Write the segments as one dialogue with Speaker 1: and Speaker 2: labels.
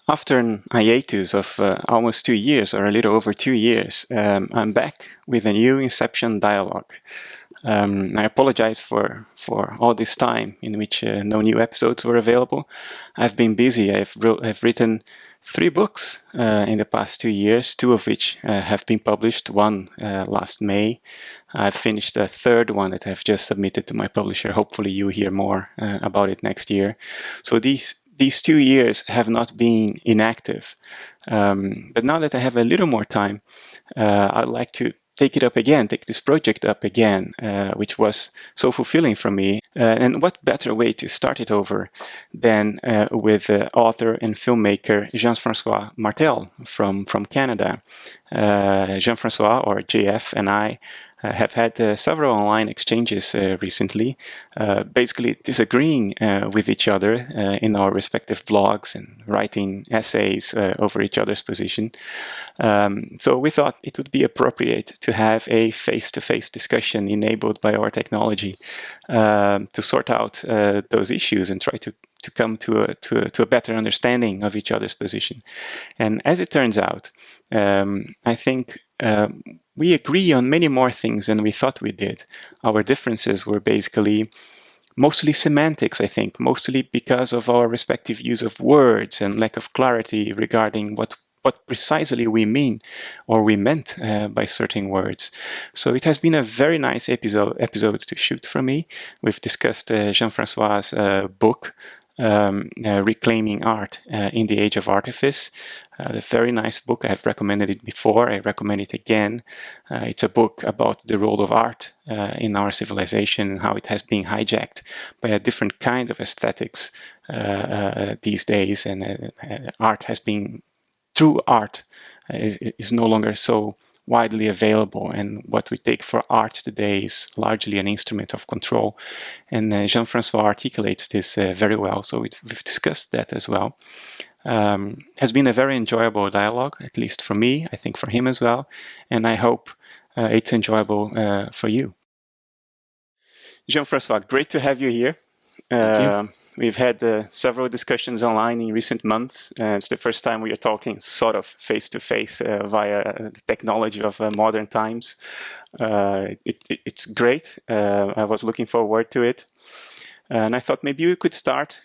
Speaker 1: After an hiatus of almost 2 years, or a little over 2 years, I'm back with a new Inception dialogue. I apologize for all this time in which no new episodes were available. I've been busy. I've written 3 books in the past 2 years, 2 of which have been published, one last May. I've finished a third one that I've just submitted to my publisher. Hopefully you'll hear more about it next year. So these 2 years have not been inactive. But now that I have a little more time, I'd like to take this project up again, which was so fulfilling for me. And what better way to start it over than with author and filmmaker Jean-Francois Martel from Canada. Jean-Francois, or JF, and I have had several online exchanges recently, basically disagreeing with each other in our respective blogs and writing essays over each other's position. So we thought it would be appropriate to have a face-to-face discussion enabled by our technology to sort out those issues and try to come to a better understanding of each other's position. And as it turns out, I think we agree on many more things than we thought we did. Our differences were basically mostly semantics, I think, mostly because of our respective use of words and lack of clarity regarding what precisely we mean or we meant by certain words. So it has been a very nice episode to shoot for me. We've discussed Jean-Francois' book, Reclaiming Art in the Age of Artifice. A very nice book. I have recommended it before. I recommend it again. It's a book about the role of art in our civilization and how it has been hijacked by a different kind of aesthetics these days. And true art is no longer so widely available, and what we take for art today is largely an instrument of control. And Jean-Francois articulates this very well, so we've discussed that as well. Has been a very enjoyable dialogue, at least for me, I think for him as well, and I hope it's enjoyable for you. Jean-Francois, great to have you here.
Speaker 2: Thank you.
Speaker 1: We've had several discussions online in recent months. It's the first time we are talking sort of face-to-face via the technology of modern times. It's great. I was looking forward to it. And I thought maybe we could start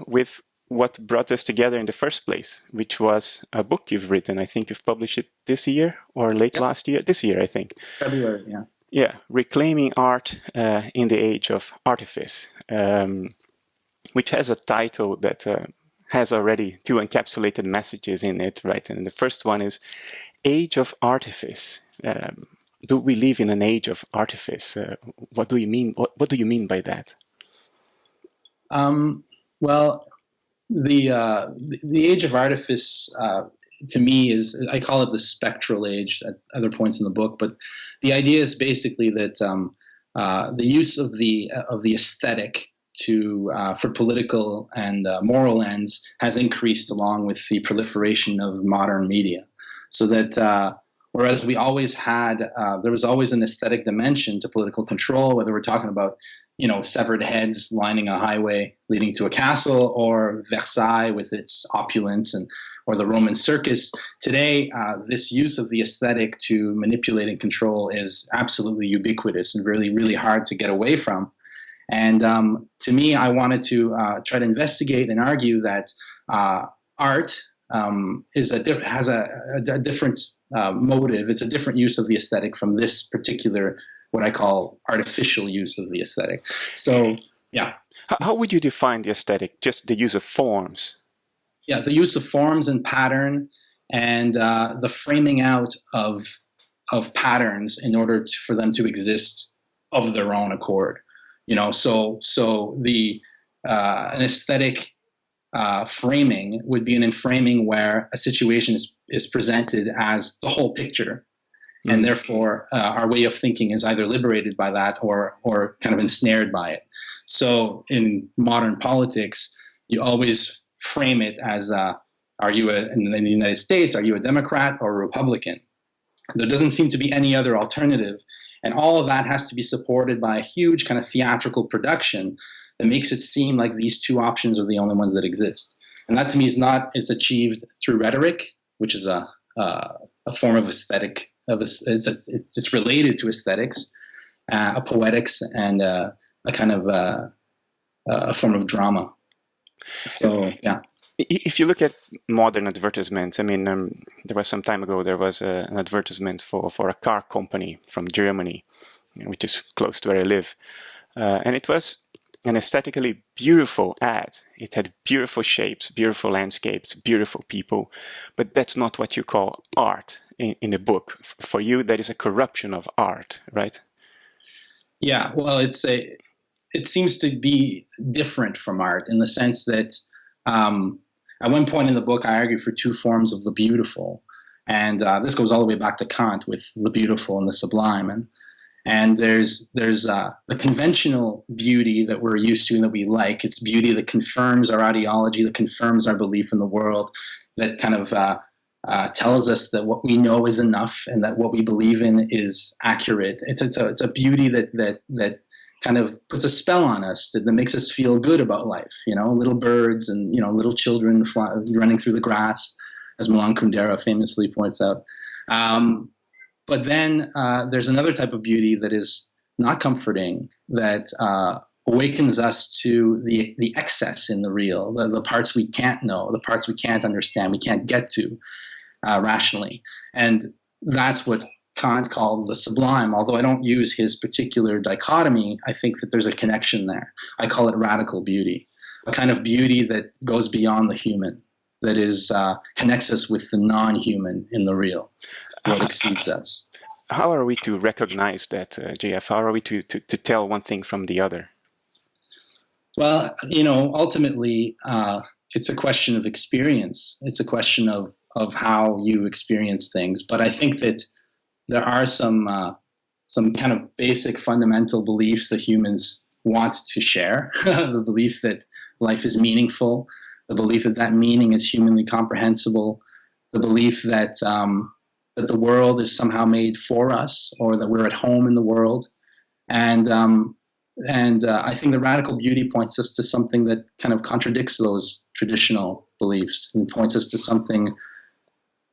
Speaker 1: with what brought us together in the first place, which was a book you've written. I think you've published it this year or late last year? This year, I think.
Speaker 2: February, yeah.
Speaker 1: Yeah, Reclaiming Art in the Age of Artifice. Which has a title that has already 2 encapsulated messages in it, right? And the first one is Age of Artifice. Do we live in an age of artifice? What do you mean? What do you mean by that?
Speaker 2: Well, the age of artifice to me is, I call it the spectral age at other points in the book, but the idea is basically that the use of the aesthetic for political and moral ends has increased along with the proliferation of modern media. So that whereas we always had, there was always an aesthetic dimension to political control, whether we're talking about, severed heads lining a highway leading to a castle, or Versailles with its opulence, or the Roman circus. Today, this use of the aesthetic to manipulate and control is absolutely ubiquitous and really, really hard to get away from. And to me, I wanted to try to investigate and argue that art has a different motive. It's a different use of the aesthetic from this particular, what I call artificial use of the aesthetic. So, yeah.
Speaker 1: How would you define the aesthetic? Just the use of forms?
Speaker 2: Yeah, the use of forms and pattern, and the framing out of patterns in order for them to exist of their own accord. So the an aesthetic framing would be an enframing where a situation is presented as the whole picture, and therefore our way of thinking is either liberated by that or kind of ensnared by it. So in modern politics, you always frame it as in the United States, are you a Democrat or a Republican? There doesn't seem to be any other alternative. And all of that has to be supported by a huge kind of theatrical production that makes it seem like these 2 options are the only ones that exist. And that to me is achieved through rhetoric, which is a form of aesthetic. It's related to aesthetics, a poetics, and a kind of a form of drama. So yeah.
Speaker 1: If you look at modern advertisements, I mean, there was some time ago, there was an advertisement for a car company from Germany, which is close to where I live. And it was an aesthetically beautiful ad. It had beautiful shapes, beautiful landscapes, beautiful people. But that's not what you call art in the book. For you, that is a corruption of art, right?
Speaker 2: Yeah, well, it seems to be different from art in the sense that at one point in the book, I argue for two forms of the beautiful. And this goes all the way back to Kant with the beautiful and the sublime. And there's the conventional beauty that we're used to and that we like. It's beauty that confirms our ideology, that confirms our belief in the world, that kind of tells us that what we know is enough and that what we believe in is accurate. It's a beauty that kind of puts a spell on us, that makes us feel good about life. Little birds and little children running through the grass, as Milan Kundera famously points out. But then there's another type of beauty that is not comforting, that awakens us to the excess in the real, the parts we can't know, the parts we can't understand, we can't get to rationally. And that's what Kant called the sublime. Although I don't use his particular dichotomy, I think that there's a connection there. I call it radical beauty, a kind of beauty that goes beyond the human, that is connects us with the non-human in the real. What exceeds us.
Speaker 1: How are we to recognize that, JF? How are we to tell one thing from the other?
Speaker 2: Well, ultimately, it's a question of experience. It's a question of how you experience things. But I think that there are some kind of basic fundamental beliefs that humans want to share. The belief that life is meaningful, the belief that that meaning is humanly comprehensible, the belief that that the world is somehow made for us, or that we're at home in the world. And I think the radical beauty points us to something that kind of contradicts those traditional beliefs and points us to something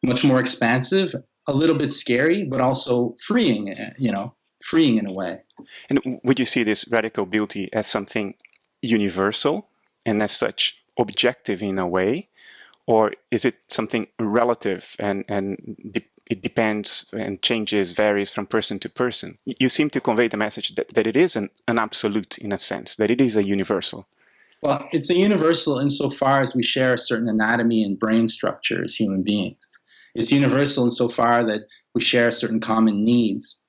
Speaker 2: much more expansive, a little bit scary, but also freeing, freeing in a way.
Speaker 1: And would you see this radical beauty as something universal and as such objective in a way? Or is it something relative and it depends and changes, varies from person to person? You seem to convey the message that it is an absolute in a sense, that it is a universal.
Speaker 2: Well, it's a universal insofar as we share a certain anatomy and brain structure as human beings. It's universal insofar that we share certain common needs.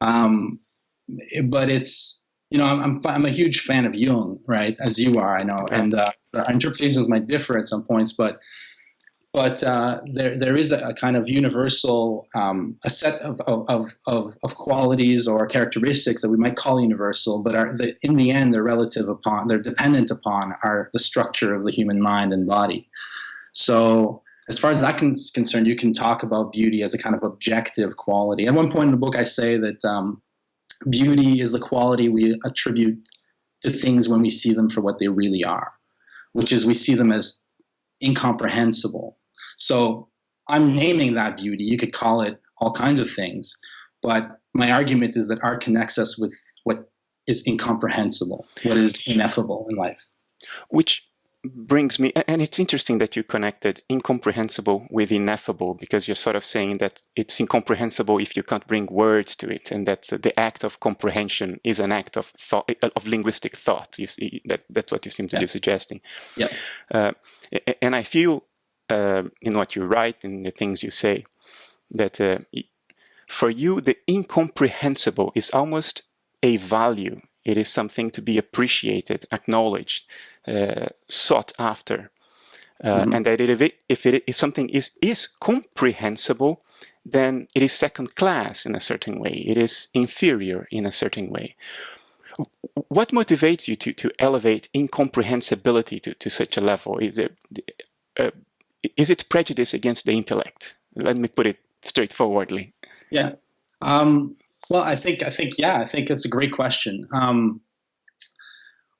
Speaker 2: But it's, I'm a huge fan of Jung, right? As you are, I know. And our interpretations might differ at some points, but there is a kind of universal, a set of qualities or characteristics that we might call universal, but in the end they're dependent upon the structure of the human mind and body. So as far as that is concerned, you can talk about beauty as a kind of objective quality. At one point in the book, I say that beauty is the quality we attribute to things when we see them for what they really are, which is we see them as incomprehensible. So I'm naming that beauty. You could call it all kinds of things, but my argument is that art connects us with what is incomprehensible, what is ineffable in life.
Speaker 1: Which brings me, and it's interesting that you connected incomprehensible with ineffable, because you're sort of saying that it's incomprehensible if you can't bring words to it, and that the act of comprehension is an act of thought, of linguistic thought. You see, that's what you seem to be suggesting.
Speaker 2: Yes.
Speaker 1: And I feel in what you write, in the things you say, that for you the incomprehensible is almost a value. It is something to be appreciated, acknowledged, sought after, and that if something is comprehensible, then it is second class in a certain way. It is inferior in a certain way. What motivates you to elevate incomprehensibility to such a level? Is it prejudice against the intellect? Let me put it straightforwardly.
Speaker 2: Yeah. Well, I think it's a great question.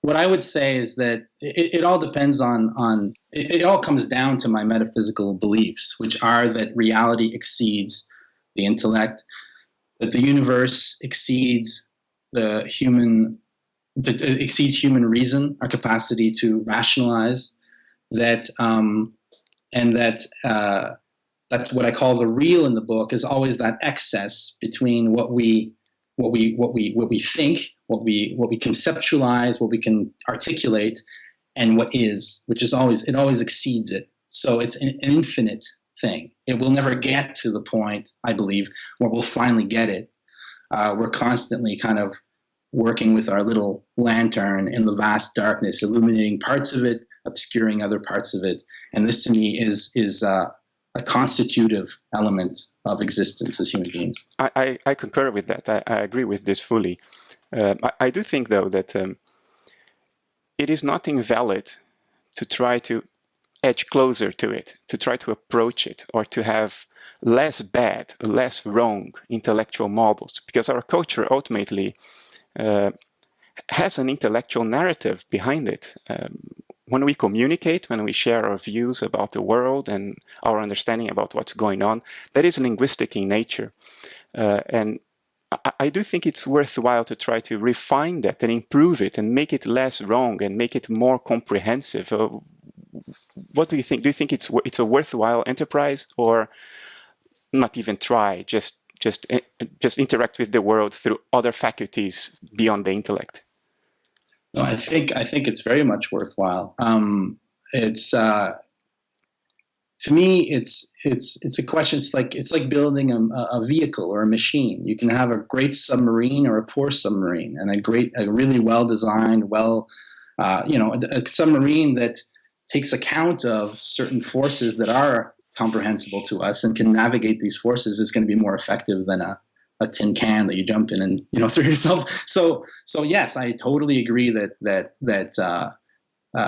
Speaker 2: what I would say is that it all depends on it all comes down to my metaphysical beliefs, which are that reality exceeds the intellect, that the universe exceeds exceeds human reason, our capacity to rationalize, that and that that's what I call the real in the book, is always that excess between what we think, what we conceptualize, what we can articulate, and what is, which is always, it always exceeds it. So it's an infinite thing. It will never get to the point, I believe, where we'll finally get it. We're constantly kind of working with our little lantern in the vast darkness, illuminating parts of it, obscuring other parts of it. And this to me is a constitutive element of existence as human beings.
Speaker 1: I concur with that. I agree with this fully. I do think, though, that it is not invalid to try to edge closer to it, to try to approach it, or to have less bad, less wrong intellectual models, because our culture ultimately has an intellectual narrative behind it. When we communicate, when we share our views about the world and our understanding about what's going on, that is linguistic in nature. And I do think it's worthwhile to try to refine that and improve it and make it less wrong and make it more comprehensive. What do you think? Do you think it's a worthwhile enterprise, or not even try, just interact with the world through other faculties beyond the intellect?
Speaker 2: No, I think it's very much worthwhile. It's to me, it's a question. It's like building a vehicle or a machine. You can have a great submarine or a poor submarine, and a really well designed, a submarine that takes account of certain forces that are comprehensible to us and can navigate these forces is going to be more effective than a tin can that you jump in and throw yourself. So yes, I totally agree that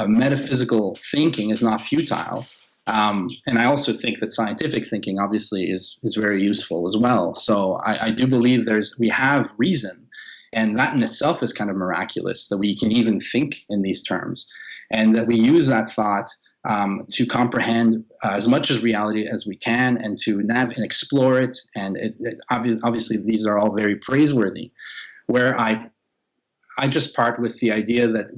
Speaker 2: metaphysical thinking is not futile, and I also think that scientific thinking obviously is very useful as well. So I do believe we have reason, and that in itself is kind of miraculous that we can even think in these terms, and that we use that thought to comprehend as much as reality as we can, and to and explore it. And obviously, these are all very praiseworthy. Where I just part with the idea that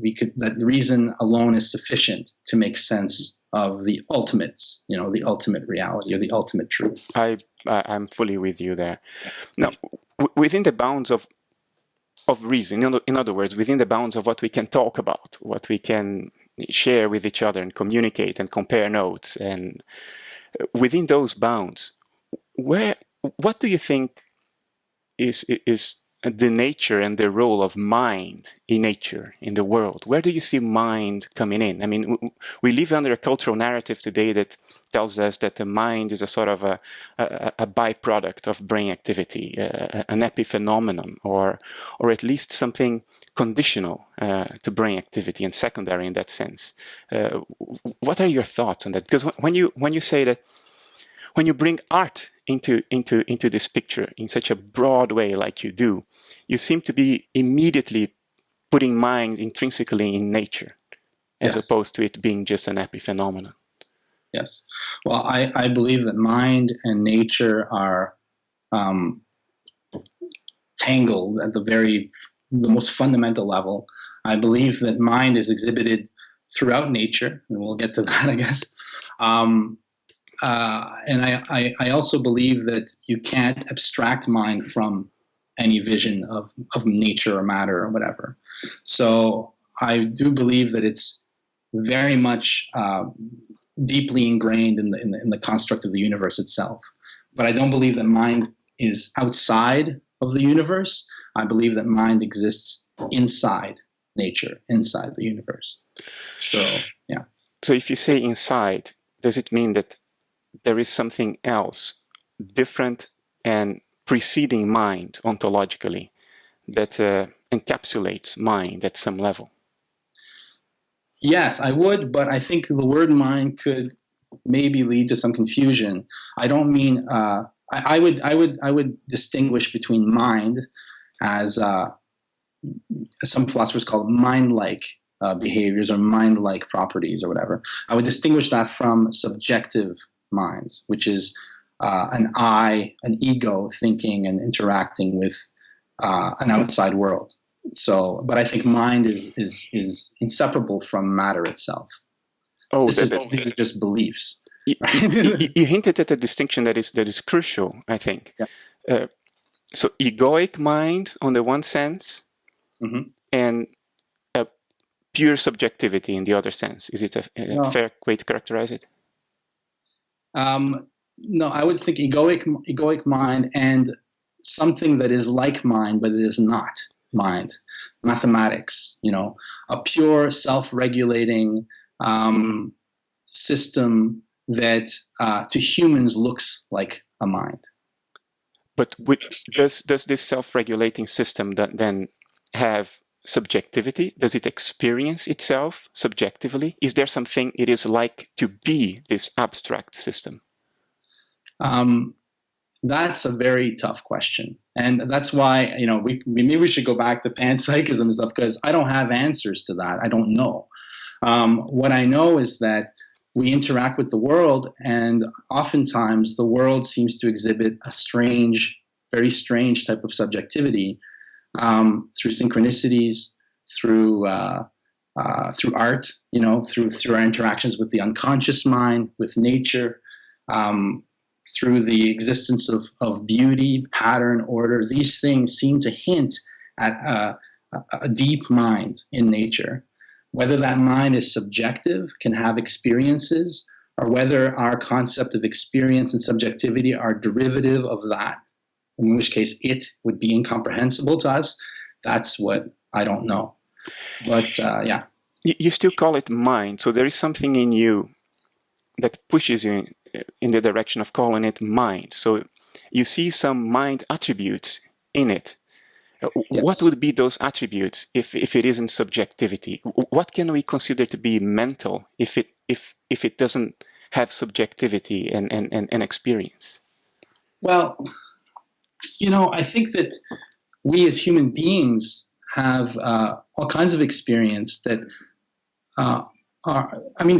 Speaker 2: reason alone is sufficient to make sense of the ultimates, the ultimate reality or the ultimate truth.
Speaker 1: I'm fully with you there. Now, within the bounds of reason, in other words, within the bounds of what we can talk about, what we can share with each other and communicate and compare notes, and within those bounds, what do you think is the nature and the role of mind in nature, in the world? Where do you see mind coming in? I mean, we live under a cultural narrative today that tells us that the mind is a sort of a byproduct of brain activity, an epiphenomenon, or at least something conditional to brain activity and secondary in that sense. What are your thoughts on that? Because when you say that, when you bring art into this picture in such a broad way like you do, you seem to be immediately putting mind intrinsically in nature, as opposed to it being just an epiphenomenon.
Speaker 2: Yes. Well, I believe that mind and nature are tangled at the most fundamental level. I believe that mind is exhibited throughout nature, and we'll get to that, I guess. And I also believe that you can't abstract mind from any vision of nature or matter or whatever. So I do believe that it's very much deeply ingrained in the construct of the universe itself. But I don't believe that mind is outside of the universe. I believe that mind exists inside nature, inside the universe. So, yeah.
Speaker 1: So if you say inside, does it mean that there is something else different and preceding mind ontologically that encapsulates mind at some level?
Speaker 2: Yes, I would, but I think the word mind could maybe lead to some confusion. I don't mean I would distinguish between mind as some philosophers call it mind-like behaviors or mind-like properties or whatever. I would distinguish that from subjective minds, which is an I, an ego thinking and interacting with an outside world. So, but I think mind is inseparable from matter itself.
Speaker 1: Oh,
Speaker 2: these are just beliefs.
Speaker 1: You hinted at a distinction that is crucial, I think.
Speaker 2: Yes.
Speaker 1: So egoic mind on the one sense, and pure subjectivity in the other sense. Is it a fair way to characterize it?
Speaker 2: No, I would think egoic mind and something that is like mind, but it is not mind. Mathematics, a pure self-regulating system that to humans looks like a mind.
Speaker 1: But does this self-regulating system then have subjectivity? Does it experience itself subjectively? Is there something it is like to be this abstract system?
Speaker 2: That's a very tough question. And that's why, maybe we should go back to panpsychism and stuff, because I don't have answers to that. I don't know. What I know is that we interact with the world, and oftentimes the world seems to exhibit a very strange type of subjectivity through synchronicities, through art, through our interactions with the unconscious mind, with nature, through the existence of beauty, pattern, order. These things seem to hint at a deep mind in nature. Whether that mind is subjective, can have experiences, or whether our concept of experience and subjectivity are derivative of that, in which case it would be incomprehensible to us, that's what I don't know. But yeah.
Speaker 1: You still call it mind, so there is something in you that pushes you in the direction of calling it mind. So you see some mind attributes in it. Yes. What would be those attributes if it isn't subjectivity? What can we consider to be mental if it doesn't have subjectivity and experience?
Speaker 2: Well, I think that we as human beings have all kinds of experience that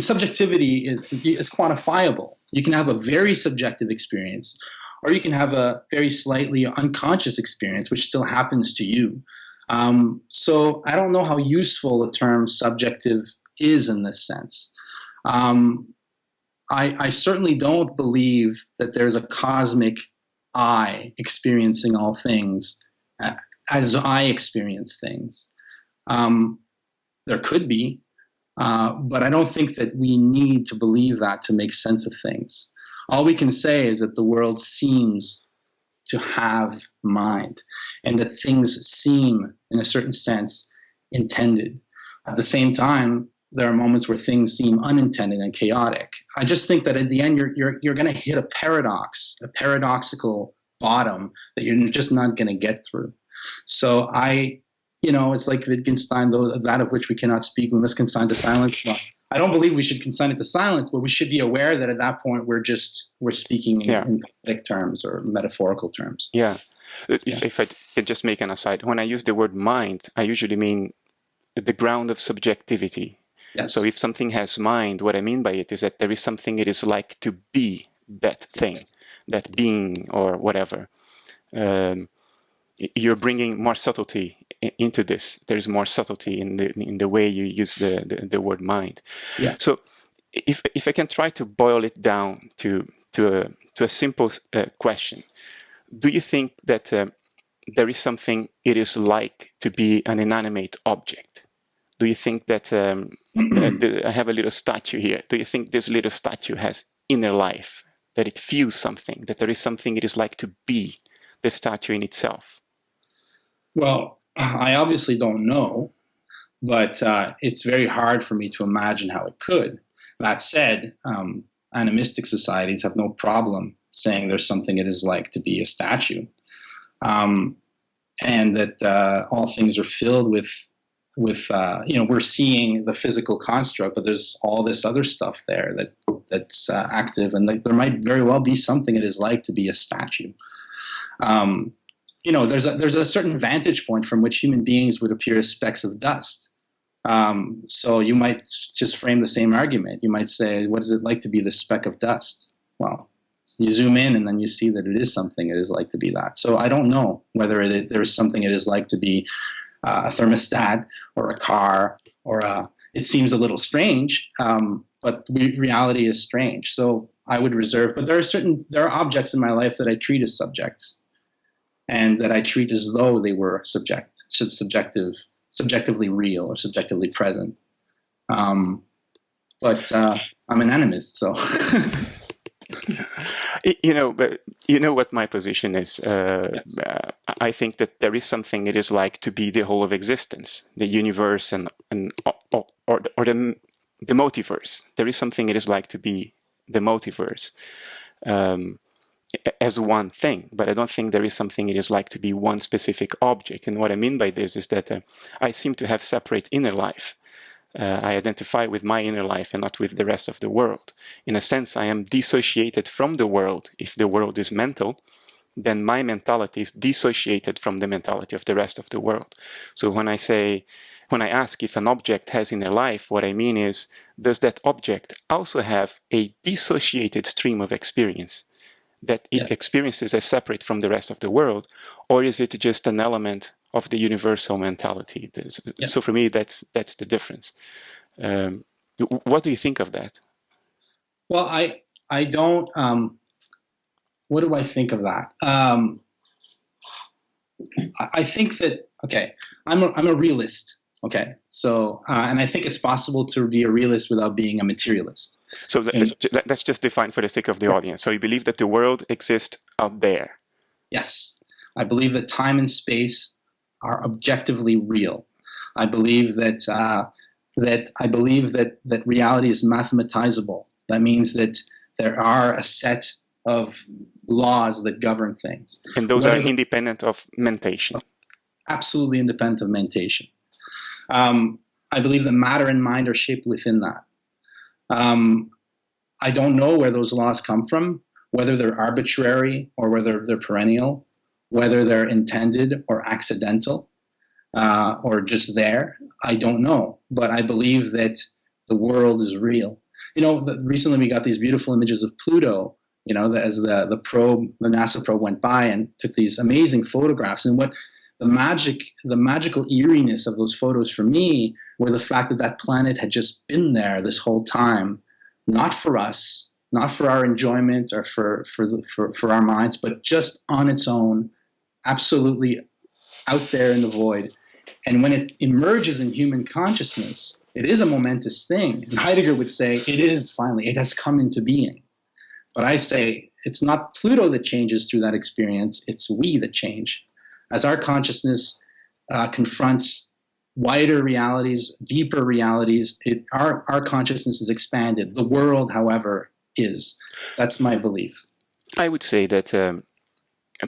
Speaker 2: subjectivity is quantifiable. You can have a very subjective experience, or you can have a very slightly unconscious experience, which still happens to you. So I don't know how useful the term subjective is in this sense. I certainly don't believe that there's a cosmic I experiencing all things as I experience things. There could be, but I don't think that we need to believe that to make sense of things. All we can say is that the world seems to have mind, and that things seem, in a certain sense, intended. At the same time, there are moments where things seem unintended and chaotic. I just think that at the end, you're going to hit a paradoxical bottom that you're just not going to get through. So it's like Wittgenstein, that of which we cannot speak, we must consign to silence. Well, I don't believe we should consign it to silence, but we should be aware that at that point we're speaking in poetic terms or metaphorical terms.
Speaker 1: Yeah. If I can just make an aside, when I use the word mind, I usually mean the ground of subjectivity.
Speaker 2: Yes.
Speaker 1: So if something has mind, what I mean by it is that there is something it is like to be that thing, yes, that being or whatever. You're bringing more subtlety into this. There's more subtlety in the way you use the word mind.
Speaker 2: Yeah.
Speaker 1: So if I can try to boil it down to a simple question, do you think that there is something it is like to be an inanimate object? Do you think that I have a little statue here? Do you think this little statue has inner life, that it feels something, that there is something it is like to be the statue in itself?
Speaker 2: Well, I obviously don't know, but it's very hard for me to imagine how it could. That said, animistic societies have no problem saying there's something it is like to be a statue, and that all things are filled with we're seeing the physical construct, but there's all this other stuff there that's active, and there might very well be something it is like to be a statue. There's a certain vantage point from which human beings would appear as specks of dust. So you might just frame the same argument. You might say, what is it like to be the speck of dust? Well, you zoom in and then you see that it is something it is like to be that. So I don't know whether there is something it is like to be a thermostat or a car or it seems a little strange, but reality is strange. So I would reserve, but there are objects in my life that I treat as subjects and that I treat as though they were subjectively real or subjectively present. But I'm an animist, so.
Speaker 1: But you know what my position is.
Speaker 2: Yes.
Speaker 1: I think that there is something it is like to be the whole of existence, the universe, or the multiverse. There is something it is like to be the multiverse as one thing, but I don't think there is something it is like to be one specific object. And what I mean by this is that I seem to have separate inner life. I identify with my inner life and not with the rest of the world. In a sense, I am dissociated from the world. If the world is mental, then my mentality is dissociated from the mentality of the rest of the world. So when I ask if an object has inner life, what I mean is, does that object also have a dissociated stream of experience that it experiences as separate from the rest of the world, or is it just an element of the universal mentality? So for me, that's the difference. What do you think of that?
Speaker 2: Well, I don't. What do I think of that? I think that I'm a realist. Okay, so and I think it's possible to be a realist without being a materialist.
Speaker 1: So let's just define for the sake of the audience. So you believe that the world exists out there?
Speaker 2: Yes, I believe that time and space are objectively real. I believe that that reality is mathematizable. That means that there are a set of laws that govern things,
Speaker 1: and those are independent of mentation.
Speaker 2: Absolutely independent of mentation. I believe that matter and mind are shaped within that. I don't know where those laws come from, whether they're arbitrary or whether they're perennial, whether they're intended or accidental, or just there. I don't know, but I believe that the world is real. Recently we got these beautiful images of Pluto, as the NASA probe went by and took these amazing photographs. And what the magical eeriness of those photos for me were the fact that planet had just been there this whole time, not for us, not for our enjoyment or for our minds, but just on its own, absolutely out there in the void. And when it emerges in human consciousness, it is a momentous thing. And Heidegger would say, it has come into being. But I say, it's not Pluto that changes through that experience, it's we that change. As our consciousness confronts wider realities, deeper realities, our consciousness is expanded. The world, however, is. That's my belief.
Speaker 1: I would say that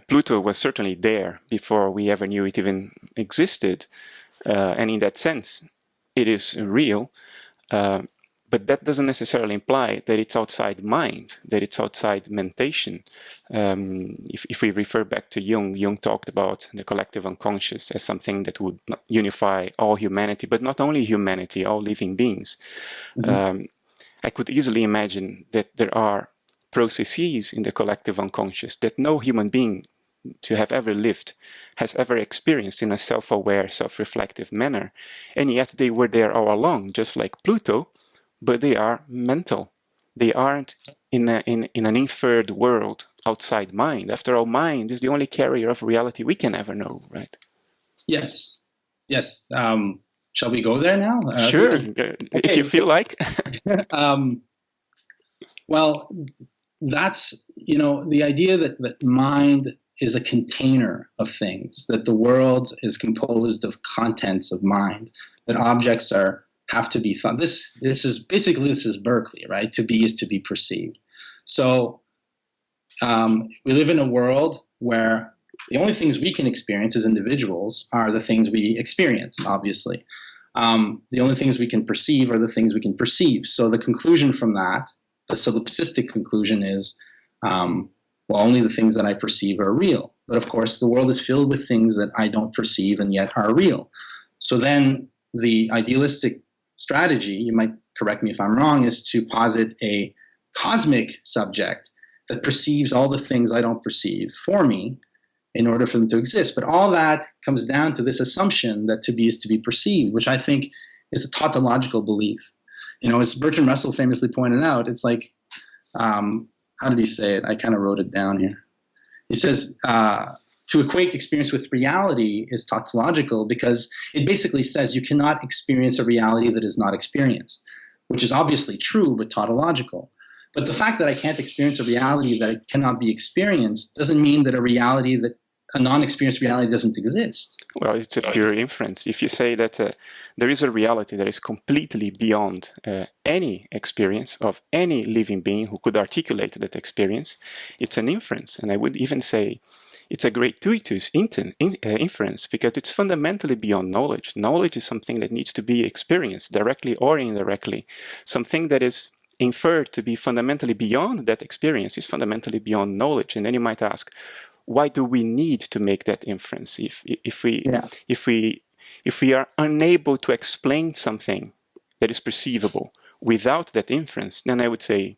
Speaker 1: Pluto was certainly there before we ever knew it even existed. And in that sense, it is real. But that doesn't necessarily imply that it's outside mind, that it's outside mentation. If we refer back to Jung talked about the collective unconscious as something that would unify all humanity, but not only humanity, all living beings. Mm-hmm. I could easily imagine that there are processes in the collective unconscious that no human being to have ever lived has ever experienced in a self-aware, self-reflective manner, and yet they were there all along, just like Pluto. But they are mental. They aren't in an inferred world outside mind. After all, mind is the only carrier of reality we can ever know, right?
Speaker 2: Yes. Shall we go there now?
Speaker 1: Sure, okay. If you feel like.
Speaker 2: Well, that's, the idea that mind is a container of things, that the world is composed of contents of mind, that objects have to be thought. This is Berkeley, right? To be is to be perceived. So we live in a world where the only things we can experience as individuals are the things we experience, obviously. The only things we can perceive are the things we can perceive. So the conclusion from that, the solipsistic conclusion is, only the things that I perceive are real. But of course, the world is filled with things that I don't perceive and yet are real. So then the idealistic strategy, you might correct me if I'm wrong, is to posit a cosmic subject that perceives all the things I don't perceive for me in order for them to exist. But all that comes down to this assumption that to be is to be perceived, which I think is a tautological belief. As Bertrand Russell famously pointed out, it's like, how did he say it? I kind of wrote it down here. He says, to equate experience with reality is tautological because it basically says you cannot experience a reality that is not experienced, which is obviously true, but tautological. But the fact that I can't experience a reality that cannot be experienced doesn't mean that a non-experienced reality doesn't exist.
Speaker 1: Well, it's a pure inference. If you say that there is a reality that is completely beyond any experience of any living being who could articulate that experience, it's an inference. And I would even say it's a gratuitous inference because it's fundamentally beyond knowledge. Knowledge is something that needs to be experienced directly or indirectly. Something that is inferred to be fundamentally beyond that experience is fundamentally beyond knowledge. And then you might ask, why do we need to make that inference if we are unable to explain something that is perceivable without that inference? Then I would say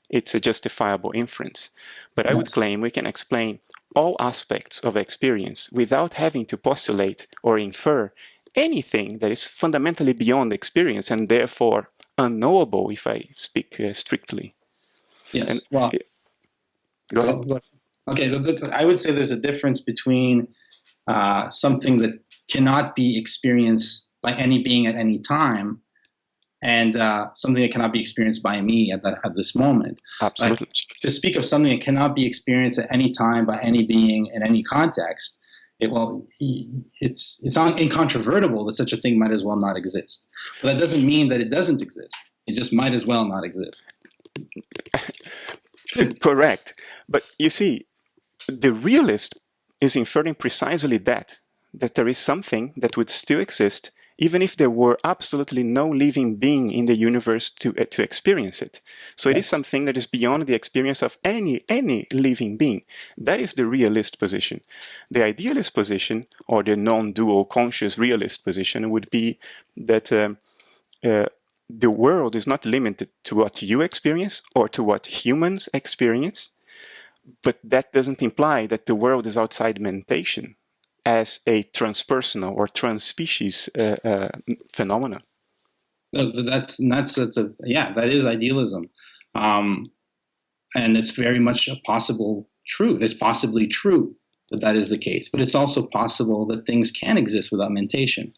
Speaker 1: it's a justifiable inference. But I would claim we can explain all aspects of experience without having to postulate or infer anything that is fundamentally beyond experience and therefore unknowable, if I speak strictly.
Speaker 2: Yes.
Speaker 1: Go ahead.
Speaker 2: Okay, I would say there's a difference between something that cannot be experienced by any being at any time and something that cannot be experienced by me at this moment.
Speaker 1: Absolutely.
Speaker 2: To speak of something that cannot be experienced at any time by any being in any context, it's incontrovertible that such a thing might as well not exist. But that doesn't mean that it doesn't exist. It just might as well not exist.
Speaker 1: Correct. But you see, the realist is inferring precisely that there is something that would still exist even if there were absolutely no living being in the universe to experience it. So it is something that is beyond the experience of any living being. That is the realist position. The idealist position, or the non-dual conscious realist position, would be that the world is not limited to what you experience or to what humans experience, but that doesn't imply that the world is outside mentation as a transpersonal or transspecies phenomenon. That is idealism, and it's very much a possible truth. It's possibly true that is the case, but it's also possible that things can exist without mentation,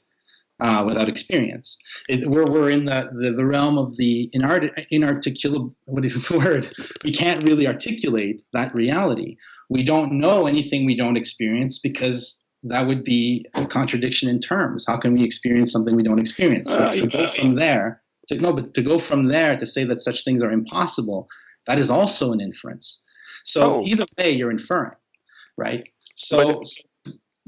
Speaker 1: without experience. We're in the realm of the inarticulable. What is the word? We can't really articulate that reality. We don't know anything we don't experience because that would be a contradiction in terms. How can we experience something we don't experience? To go from there to say that such things are impossible, that is also an inference. So either way, you're inferring, right? So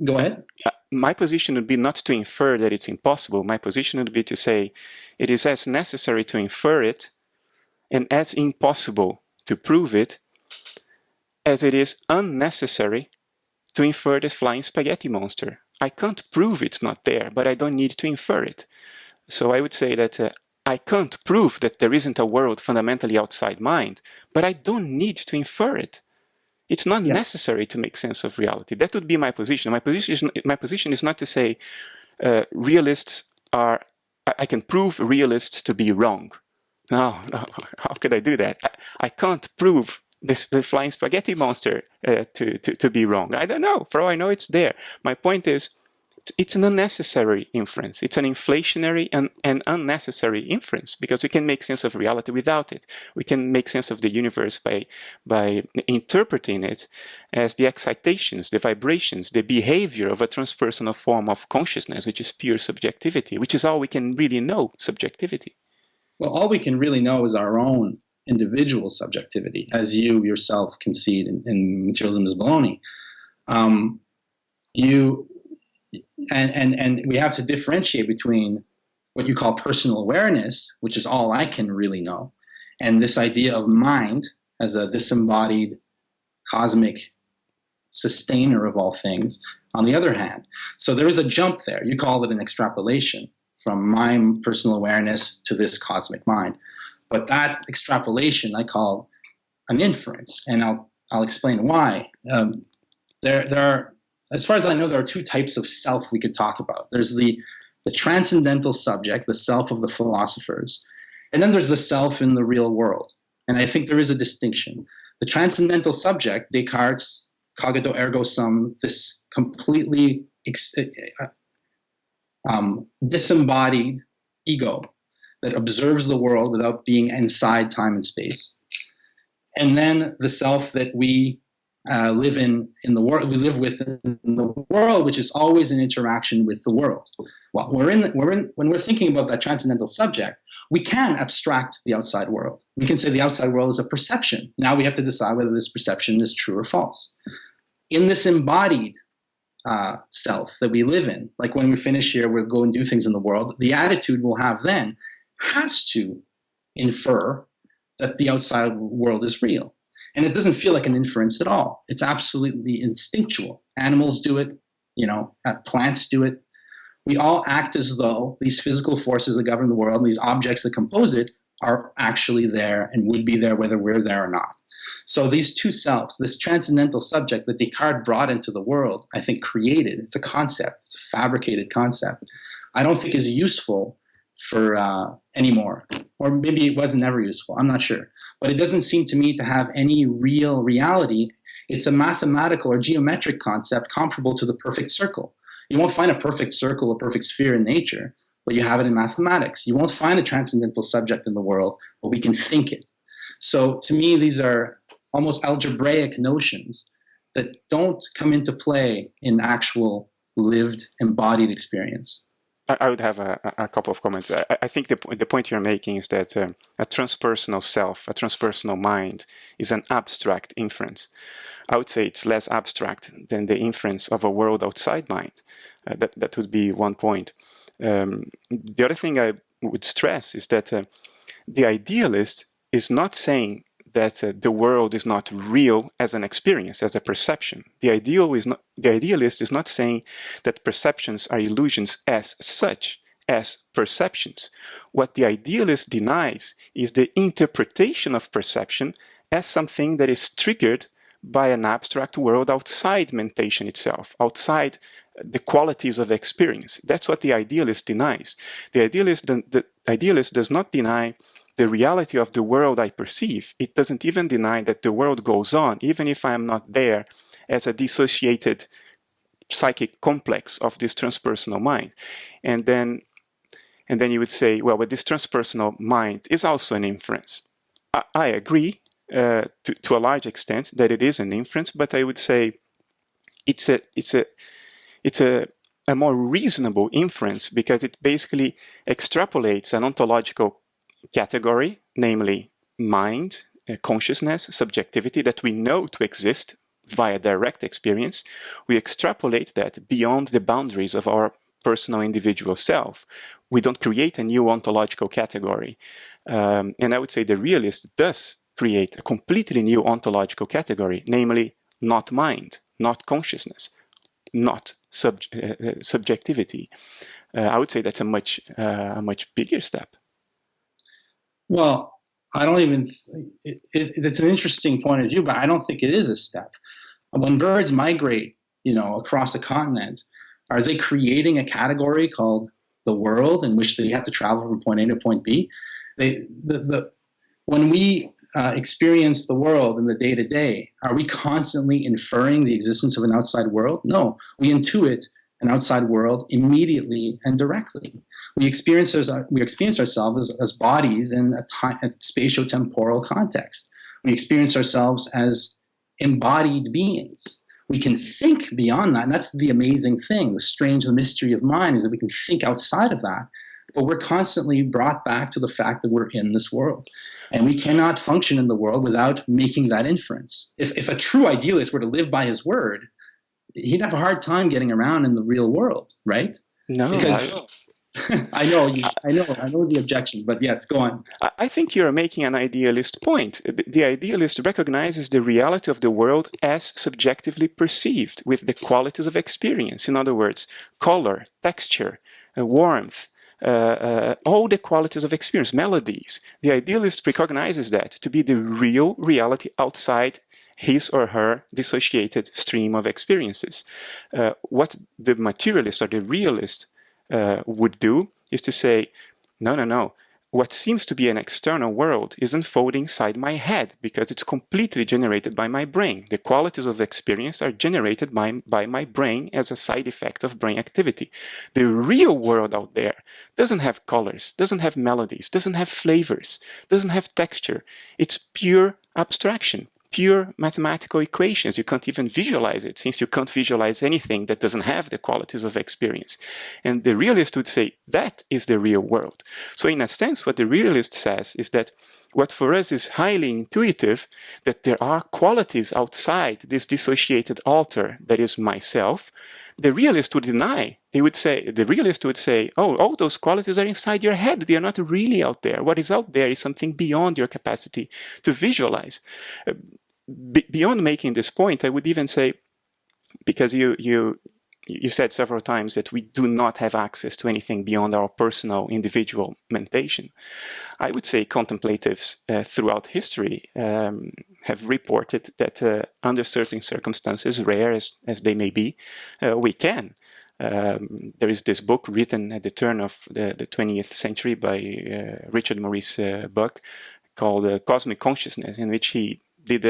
Speaker 1: go ahead. My position would be not to infer that it's impossible. My position would be to say it is as necessary to infer it and as impossible to prove it as it is unnecessary to infer the flying spaghetti monster. I can't prove it's not there, but I don't need to infer it. So I would say that I can't prove that there isn't a world fundamentally outside mind, but I don't need to infer it. It's not necessary to make sense of reality. That would be my position. My position is not to say realists are, I can prove realists to be wrong. No, how could I do that? I can't prove the flying spaghetti monster to be wrong. I don't know. For all I know, it's there. My point is, it's an unnecessary inference. It's an inflationary and unnecessary inference because we can make sense of reality without it. We can make sense of the universe by interpreting it as the excitations, the vibrations, the behavior of a transpersonal form of consciousness, which is pure subjectivity, which is all we can really know, subjectivity.
Speaker 2: Well, all we can really know is our own individual subjectivity, as you yourself concede in Materialism is Baloney. And we have to differentiate between what you call personal awareness, which is all I can really know, and this idea of mind as a disembodied cosmic sustainer of all things, on the other hand. So there is a jump there. You call it an extrapolation from my personal awareness to this cosmic mind. But that extrapolation I call an inference, and I'll explain why. There are, as far as I know, there are two types of self we could talk about. There's the transcendental subject, the self of the philosophers, and then there's the self in the real world. And I think there is a distinction. The transcendental subject, Descartes' cogito ergo sum, this completely disembodied ego that observes the world without being inside time and space. And then the self that we live in the world, we live with in the world, which is always in interaction with the world. Well, when we're thinking about that transcendental subject, we can abstract the outside world. We can say the outside world is a perception. Now we have to decide whether this perception is true or false. In this embodied self that we live in, like when we finish here, we'll go and do things in the world, the attitude we'll have then has to infer that the outside world is real. And it doesn't feel like an inference at all. It's absolutely instinctual. Animals do it, plants do it. We all act as though these physical forces that govern the world and these objects that compose it are actually there and would be there whether we're there or not. So these two selves, this transcendental subject that Descartes brought into the world, I think created, it's a concept, it's a fabricated concept, I don't think is useful for anymore. Or maybe it wasn't ever useful, I'm not sure. But it doesn't seem to me to have any real reality. It's a mathematical or geometric concept comparable to the perfect circle. You won't find a perfect circle, a perfect sphere in nature, but you have it in mathematics. You won't find a transcendental subject in the world, but we can think it. So to me, these are almost algebraic notions that don't come into play in actual lived, embodied experience.
Speaker 1: I would have a couple of comments. I think the point you're making is that a transpersonal self, a transpersonal mind, is an abstract inference. I would say it's less abstract than the inference of a world outside mind. That would be one point. The other thing I would stress is that the idealist is not saying that the world is not real as an experience, as a perception. The idealist is not saying that perceptions are illusions as such, as perceptions. What the idealist denies is the interpretation of perception as something that is triggered by an abstract world outside mentation itself, outside the qualities of experience. That's what the idealist denies. The idealist does not deny the reality of the world I perceive. It doesn't even deny that the world goes on, even if I am not there as a dissociated psychic complex of this transpersonal mind. And then you would say, well, but this transpersonal mind is also an inference. I agree to a large extent that it is an inference, but I would say it's a more reasonable inference because it basically extrapolates an ontological category, namely mind, consciousness, subjectivity, that we know to exist via direct experience. We extrapolate that beyond the boundaries of our personal individual self. We don't create a new ontological category. And I would say the realist does create a completely new ontological category, namely not mind, not consciousness, not subjectivity. I would say that's a much bigger step.
Speaker 2: Well, I don't even, it's an interesting point of view, but I don't think it is a step. When birds migrate, across a continent, are they creating a category called the world in which they have to travel from point A to point B? When we experience the world in the day-to-day, are we constantly inferring the existence of an outside world? No, we intuit an outside world immediately and directly. We experience ourselves as bodies in a spatio-temporal context. We experience ourselves as embodied beings. We can think beyond that, and that's the amazing thing. The mystery of mind is that we can think outside of that, but we're constantly brought back to the fact that we're in this world. And we cannot function in the world without making that inference. If a true idealist were to live by his word, he'd have a hard time getting around in the real world, right?
Speaker 1: No,
Speaker 2: because I know the objection, but yes, go on.
Speaker 1: I think you're making an idealist point. The idealist recognizes the reality of the world as subjectively perceived with the qualities of experience. In other words, color, texture, warmth, all the qualities of experience, melodies. The idealist recognizes that to be the real reality outside his or her dissociated stream of experiences. What the materialist or the realist would do is to say, no. What seems to be an external world is unfolding inside my head because it's completely generated by my brain. The qualities of experience are generated by my brain as a side effect of brain activity. The real world out there doesn't have colors, doesn't have melodies, doesn't have flavors, doesn't have texture. It's pure abstraction, pure mathematical equations. You can't even visualize it, since you can't visualize anything that doesn't have the qualities of experience. And the realist would say that is the real world. So in a sense, what the realist says is that what for us is highly intuitive, that there are qualities outside this dissociated alter that is myself, the realist would deny. The realist would say, oh, all those qualities are inside your head. They are not really out there. What is out there is something beyond your capacity to visualize. Beyond making this point, I would even say, because you said several times that we do not have access to anything beyond our personal individual mentation. I would say contemplatives throughout history have reported that under certain circumstances, rare as they may be, we can. There is this book written at the turn of the 20th century by Richard Maurice Buck called Cosmic Consciousness, in which he did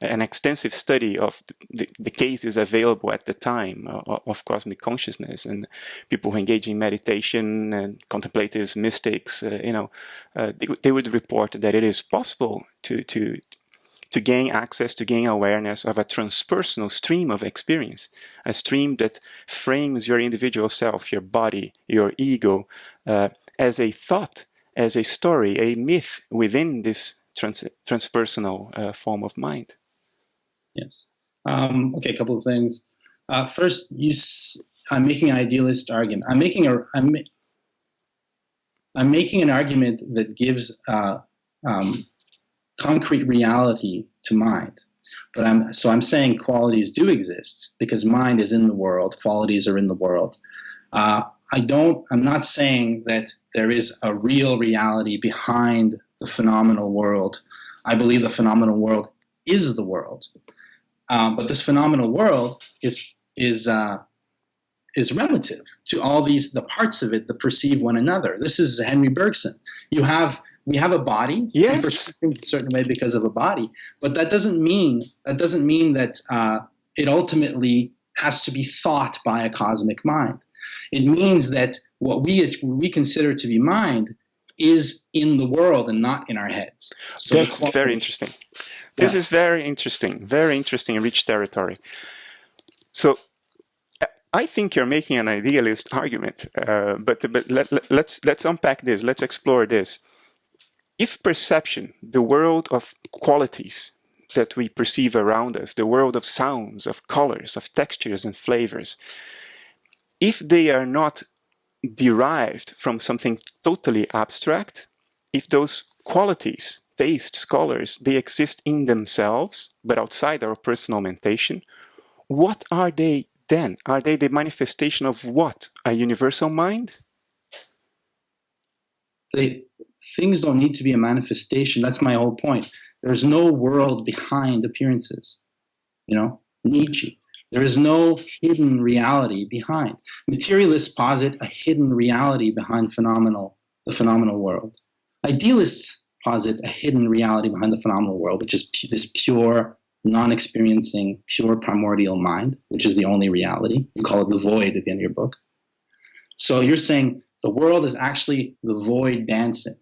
Speaker 1: an extensive study of the cases available at the time of cosmic consciousness, and people who engage in meditation and contemplatives, mystics, they would report that it is possible to gain access, to gain awareness of a transpersonal stream of experience, a stream that frames your individual self, your body, your ego, as a thought, as a story, a myth within this transpersonal form of mind.
Speaker 2: Yes. Okay, a couple of things. First, I'm making an idealist argument. I'm making an argument that gives concrete reality to mind. But I'm saying qualities do exist because mind is in the world, qualities are in the world. I'm not saying that there is a real reality behind the phenomenal world. I believe the phenomenal world is the world. But this phenomenal world is relative to all the parts of it that perceive one another. This is Henry Bergson. We have a body.
Speaker 1: Yes.
Speaker 2: We perceive in a certain way because of a body, but that doesn't mean that it ultimately has to be thought by a cosmic mind. It means that what we consider to be mind is in the world and not in our heads. So
Speaker 1: that's very interesting. This is very interesting, rich territory. So I think you're making an idealist argument, but let's unpack this. Let's explore this. If perception, the world of qualities that we perceive around us, the world of sounds, of colors, of textures and flavors, if they are not derived from something totally abstract, if those qualities, tastes, colors, they exist in themselves, but outside our personal mentation, what are they then? Are they the manifestation of what? A universal mind?
Speaker 2: Things don't need to be a manifestation. That's my whole point. There's no world behind appearances. Nietzsche. There is no hidden reality behind. Materialists posit a hidden reality behind the phenomenal world. Idealists posit a hidden reality behind the phenomenal world, which is this pure, non-experiencing, pure primordial mind, which is the only reality. You call it the void at the end of your book. So you're saying the world is actually the void dancing,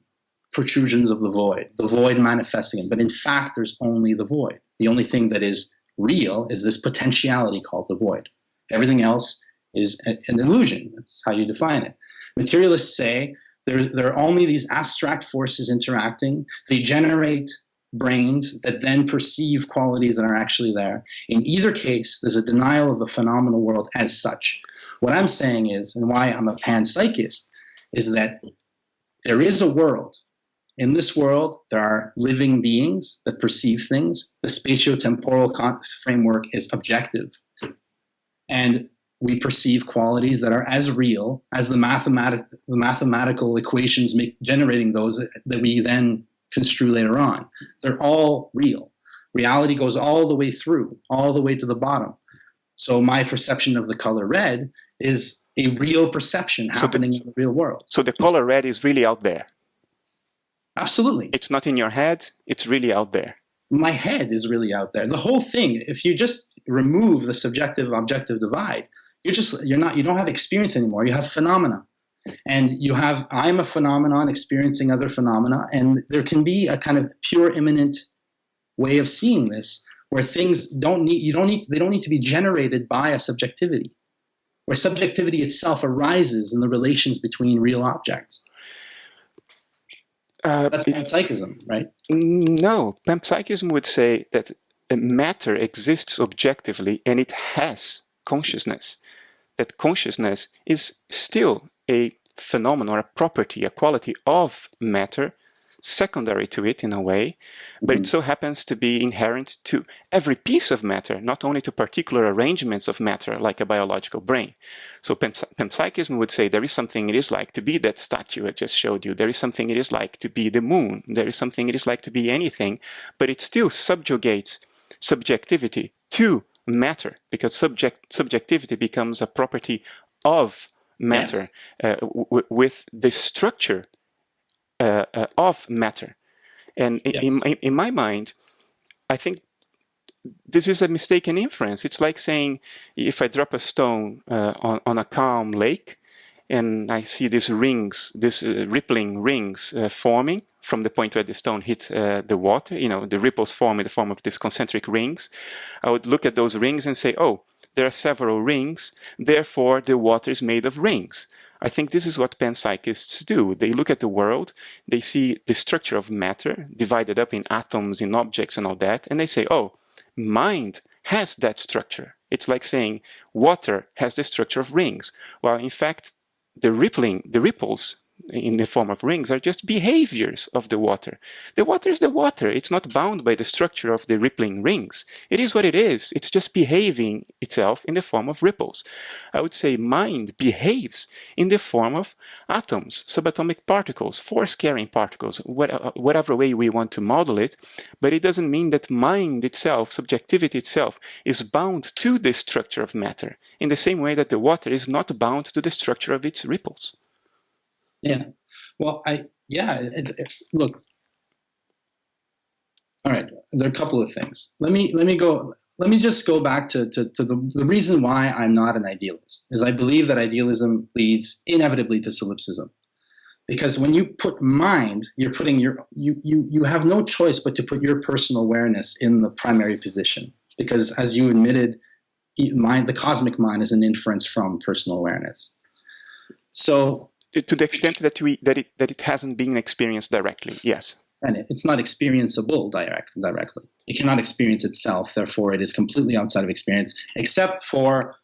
Speaker 2: protrusions of the void manifesting. But in fact, there's only the void. The only thing that is real is this potentiality called the void. Everything else is an illusion. That's how you define it. Materialists say there are only these abstract forces interacting. They generate brains that then perceive qualities that are actually there. In either case, there's a denial of the phenomenal world as such. What I'm saying is, and why I'm a panpsychist, is that there is a world. In this world, there are living beings that perceive things. The spatiotemporal framework is objective. And we perceive qualities that are as real as the mathematical equations generating those that we then construe later on. They're all real. Reality goes all the way through, all the way to the bottom. So my perception of the color red is a real perception happening in the real world.
Speaker 1: So the color red is really out there.
Speaker 2: Absolutely.
Speaker 1: It's not in your head, it's really out there.
Speaker 2: My head is really out there. The whole thing, if you just remove the subjective objective divide, you don't have experience anymore. You have phenomena. And I'm a phenomenon experiencing other phenomena, and there can be a kind of pure immanent way of seeing this where things they don't need to be generated by a subjectivity, where subjectivity itself arises in the relations between real objects. That's panpsychism, right?
Speaker 1: No, panpsychism would say that matter exists objectively and it has consciousness. That consciousness is still a phenomenon or a property, a quality of matter, secondary to it in a way, but it so happens to be inherent to every piece of matter, not only to particular arrangements of matter like a biological brain. So panpsychism would say there is something it is like to be that statue I just showed you, there is something it is like to be the moon, there is something it is like to be anything, but it still subjugates subjectivity to matter, because subjectivity becomes a property of matter, yes, with the structure of matter. And yes, in my mind, I think this is a mistaken inference. It's like saying if I drop a stone on a calm lake and I see these rings, these rippling rings forming from the point where the stone hits the water, the ripples form in the form of these concentric rings, I would look at those rings and say, oh, there are several rings, therefore the water is made of rings. I think this is what panpsychists do. They look at the world, they see the structure of matter divided up in atoms, in objects and all that, and they say, oh, mind has that structure. It's like saying water has the structure of rings, while in fact the ripples in the form of rings are just behaviors of the water. The water is the water. It's not bound by the structure of the rippling rings. It is what it is. It's just behaving itself in the form of ripples. I would say mind behaves in the form of atoms, subatomic particles, force-carrying particles, whatever way we want to model it, but it doesn't mean that mind itself, subjectivity itself, is bound to the structure of matter, in the same way that the water is not bound to the structure of its ripples.
Speaker 2: Yeah. Well, look. All right. There are a couple of things. Let me just go back to the reason why I'm not an idealist is I believe that idealism leads inevitably to solipsism, because when you put mind, you're putting you have no choice but to put your personal awareness in the primary position, because as you admitted, the cosmic mind is an inference from personal awareness. So,
Speaker 1: to the extent that it hasn't been experienced directly, yes.
Speaker 2: And it's not experienceable directly. It cannot experience itself, therefore it is completely outside of experience, except for,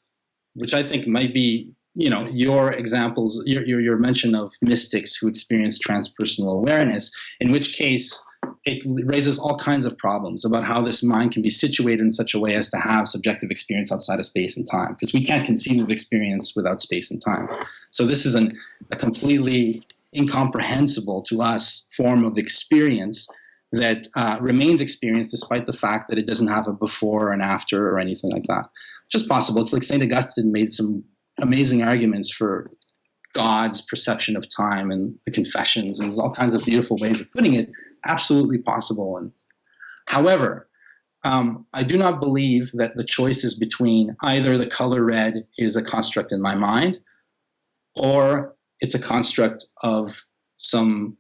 Speaker 2: which I think might be, your examples, your mention of mystics who experience transpersonal awareness, in which case it raises all kinds of problems about how this mind can be situated in such a way as to have subjective experience outside of space and time, because we can't conceive of experience without space and time. So this is a completely incomprehensible to us form of experience that remains experience despite the fact that it doesn't have a before or an after or anything like that. Which is possible. It's like St. Augustine made some amazing arguments for God's perception of time and the Confessions, and there's all kinds of beautiful ways of putting it. Absolutely possible. And however, I do not believe that the choice is between either the color red is a construct in my mind, or it's a construct of some,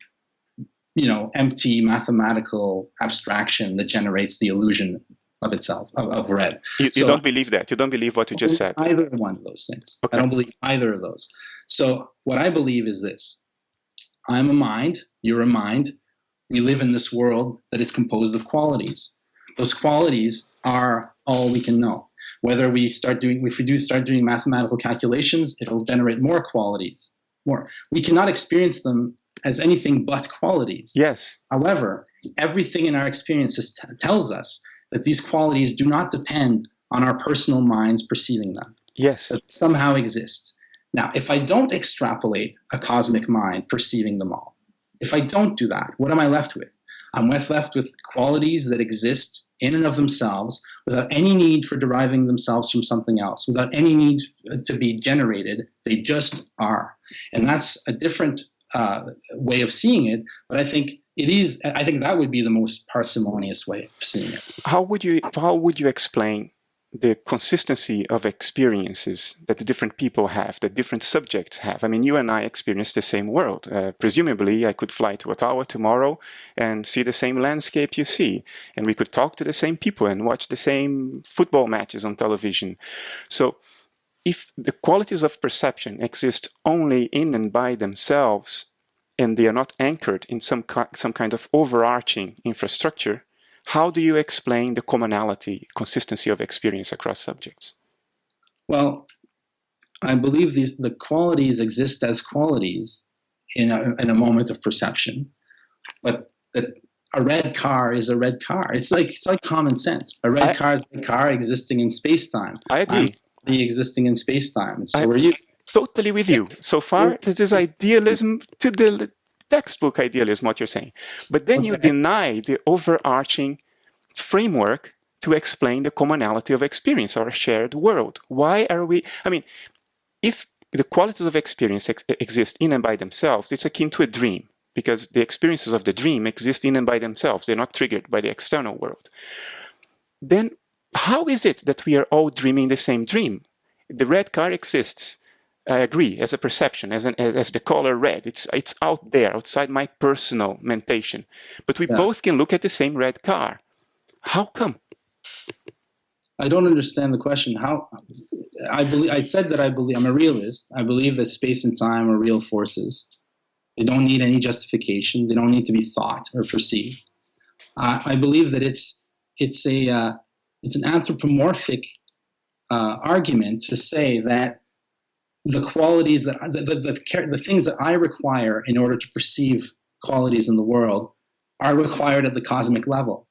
Speaker 2: empty mathematical abstraction that generates the illusion of itself, of red.
Speaker 1: You don't believe that? You don't believe what you just said?
Speaker 2: Either one of those things.
Speaker 1: Okay.
Speaker 2: I don't believe either of those. So what I believe is this. I'm a mind, you're a mind. We live in this world that is composed of qualities. Those qualities are all we can know. If we start doing mathematical calculations, it'll generate more qualities. We cannot experience them as anything but qualities.
Speaker 1: Yes.
Speaker 2: However, everything in our experiences tells us that these qualities do not depend on our personal minds perceiving them.
Speaker 1: Yes.
Speaker 2: that somehow exist. Now, if I don't extrapolate a cosmic mind perceiving them all, if I don't do that, what am I left with? I'm left with qualities that exist in and of themselves without any need for deriving themselves from something else, without any need to be generated. They just are. And that's a different way of seeing it, but I think it is. I think that would be the most parsimonious way of seeing it.
Speaker 1: How would you explain the consistency of experiences that the different people have, that different subjects have? I mean, you and I experience the same world. Presumably, I could fly to Ottawa tomorrow and see the same landscape you see, and we could talk to the same people and watch the same football matches on television. So, if the qualities of perception exist only in and by themselves, and they are not anchored in some kind of overarching infrastructure, how do you explain the commonality, consistency of experience across subjects?
Speaker 2: Well, I believe the qualities exist as qualities in a moment of perception, but that a red car is a red car. It's like common sense. A red car is a car existing in space-time.
Speaker 1: I agree.
Speaker 2: Existing in space-time. So are you.
Speaker 1: Totally with you. So far, this is idealism to the textbook idealism, what you're saying. But then you deny the overarching framework to explain the commonality of experience, our shared world. Why are we... I mean, if the qualities of experience exist in and by themselves, it's akin to a dream, because the experiences of the dream exist in and by themselves. They're not triggered by the external world. Then how is it that we are all dreaming the same dream? The red car exists, I agree, as a perception, as the color red. It's out there, outside my personal mentation. But we both can look at the same red car. How come?
Speaker 2: I don't understand the question. I said that I'm a realist. I believe that space and time are real forces. They don't need any justification. They don't need to be thought or perceived. I believe that it's an anthropomorphic argument to say that the qualities that the things that I require in order to perceive qualities in the world are required at the cosmic level.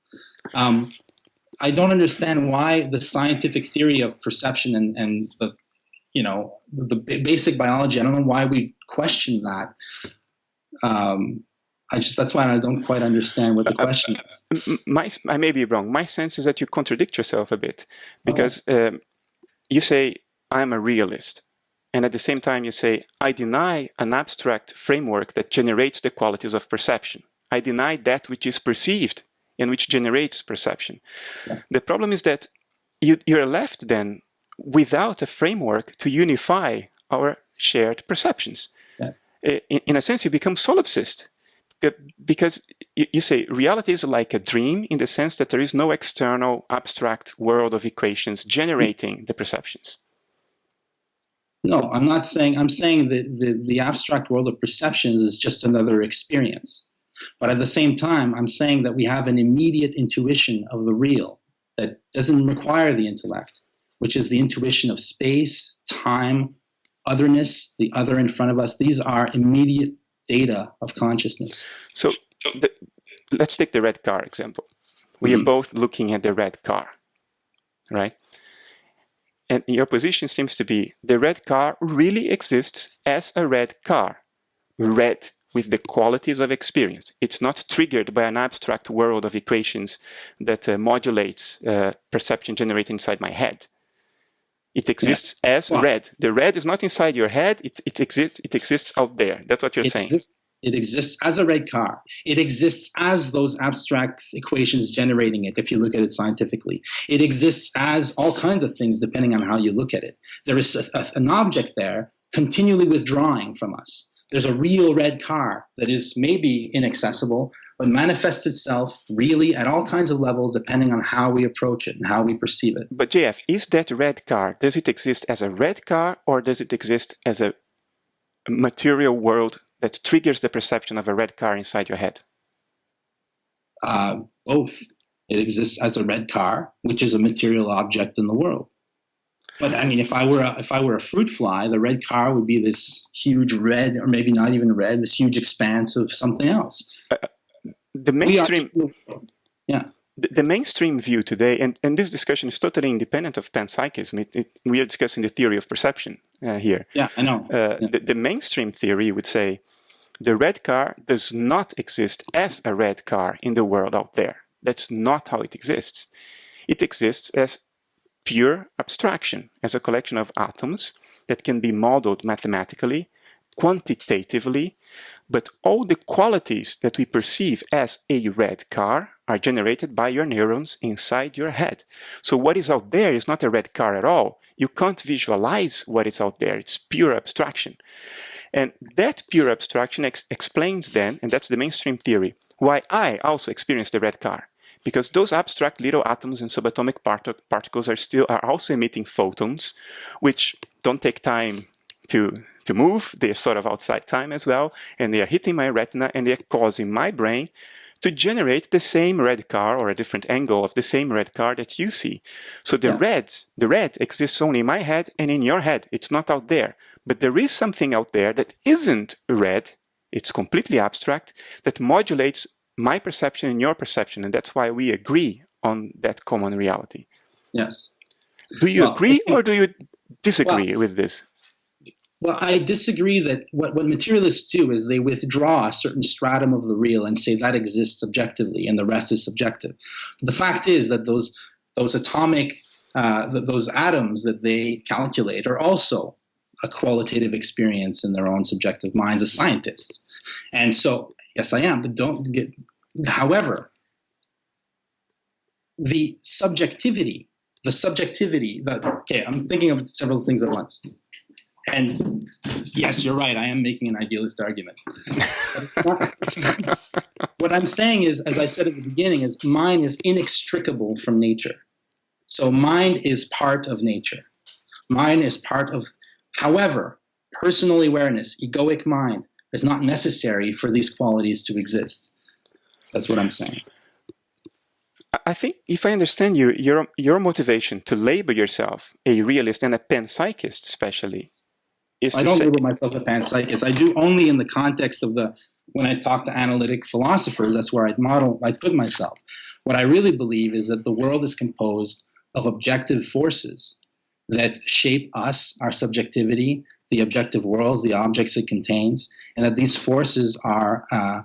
Speaker 2: I don't understand why the scientific theory of perception and the basic biology. I don't know why we question that. That's why I don't quite understand what the question is.
Speaker 1: I may be wrong. My sense is that you contradict yourself a bit, because you say, I'm a realist. And at the same time, you say, I deny an abstract framework that generates the qualities of perception. I deny that which is perceived and which generates perception.
Speaker 2: Yes.
Speaker 1: The problem is that you're left then without a framework to unify our shared perceptions.
Speaker 2: Yes.
Speaker 1: In a sense, you become solipsist, because you say reality is like a dream in the sense that there is no external abstract world of equations generating the perceptions.
Speaker 2: No, I'm not saying. I'm saying that the abstract world of perceptions is just another experience. But at the same time, I'm saying that we have an immediate intuition of the real that doesn't require the intellect, which is the intuition of space, time, otherness, the other in front of us. These are immediate data of consciousness.
Speaker 1: So let's take the red car example. We are both looking at the red car, right? And your position seems to be the red car really exists as a red car, red with the qualities of experience. It's not triggered by an abstract world of equations that modulates perception generated inside my head. It exists as red. The red is not inside your head. It exists out there. That's what you're saying.
Speaker 2: It exists as a red car. It exists as those abstract equations generating it, if you look at it scientifically. It exists as all kinds of things, depending on how you look at it. There is an object there continually withdrawing from us. There's a real red car that is maybe inaccessible, but manifests itself really at all kinds of levels, depending on how we approach it and how we perceive it.
Speaker 1: But JF, is that red car, does it exist as a red car, or does it exist as a material world that triggers the perception of a red car inside your head?
Speaker 2: Both. It exists as a red car, which is a material object in the world. But I mean, if I were a fruit fly, the red car would be this huge red, or maybe not even red, this huge expanse of something else.
Speaker 1: The mainstream the mainstream view today, and this discussion is totally independent of panpsychism. We are discussing the theory of perception here.
Speaker 2: Yeah, I know.
Speaker 1: The mainstream theory would say the red car does not exist as a red car in the world out there. That's not how it exists. It exists as pure abstraction, as a collection of atoms that can be modeled mathematically, quantitatively, but all the qualities that we perceive as a red car are generated by your neurons inside your head. So what is out there is not a red car at all. You can't visualize what is out there. It's pure abstraction. And that pure abstraction explains then, and that's the mainstream theory, why I also experienced the red car. Because those abstract little atoms and subatomic particles are also emitting photons, which don't take time to move. They're sort of outside time as well, and they are hitting my retina, and they're causing my brain to generate the same red car, or a different angle of the same red car that you see. So the red exists only in my head and in your head. It's not out there. But there is something out there that isn't red. It's completely abstract, that modulates my perception and your perception, and that's why we agree on that common reality.
Speaker 2: Yes.
Speaker 1: Do you agree or do you disagree with this?
Speaker 2: Well, I disagree that what materialists do is they withdraw a certain stratum of the real and say that exists objectively and the rest is subjective. The fact is that those atomic, those atoms that they calculate are also a qualitative experience in their own subjective minds as scientists. And so, yes, I am, but don't get, however, the subjectivity, okay, I'm thinking of several things at once. And yes, you're right, I am making an idealist argument. But it's not. What I'm saying is, as I said at the beginning, is mind is inextricable from nature. So mind is part of nature. Mind is part of, however, personal awareness, egoic mind, is not necessary for these qualities to exist. That's what I'm saying.
Speaker 1: I think, if I understand you, your motivation to label yourself a realist and a panpsychist especially is
Speaker 2: I don't label myself a panpsychist. I do only in the context of when I talk to analytic philosophers, that's where I put myself. What I really believe is that the world is composed of objective forces that shape us, our subjectivity, the objective worlds, the objects it contains, and that these forces are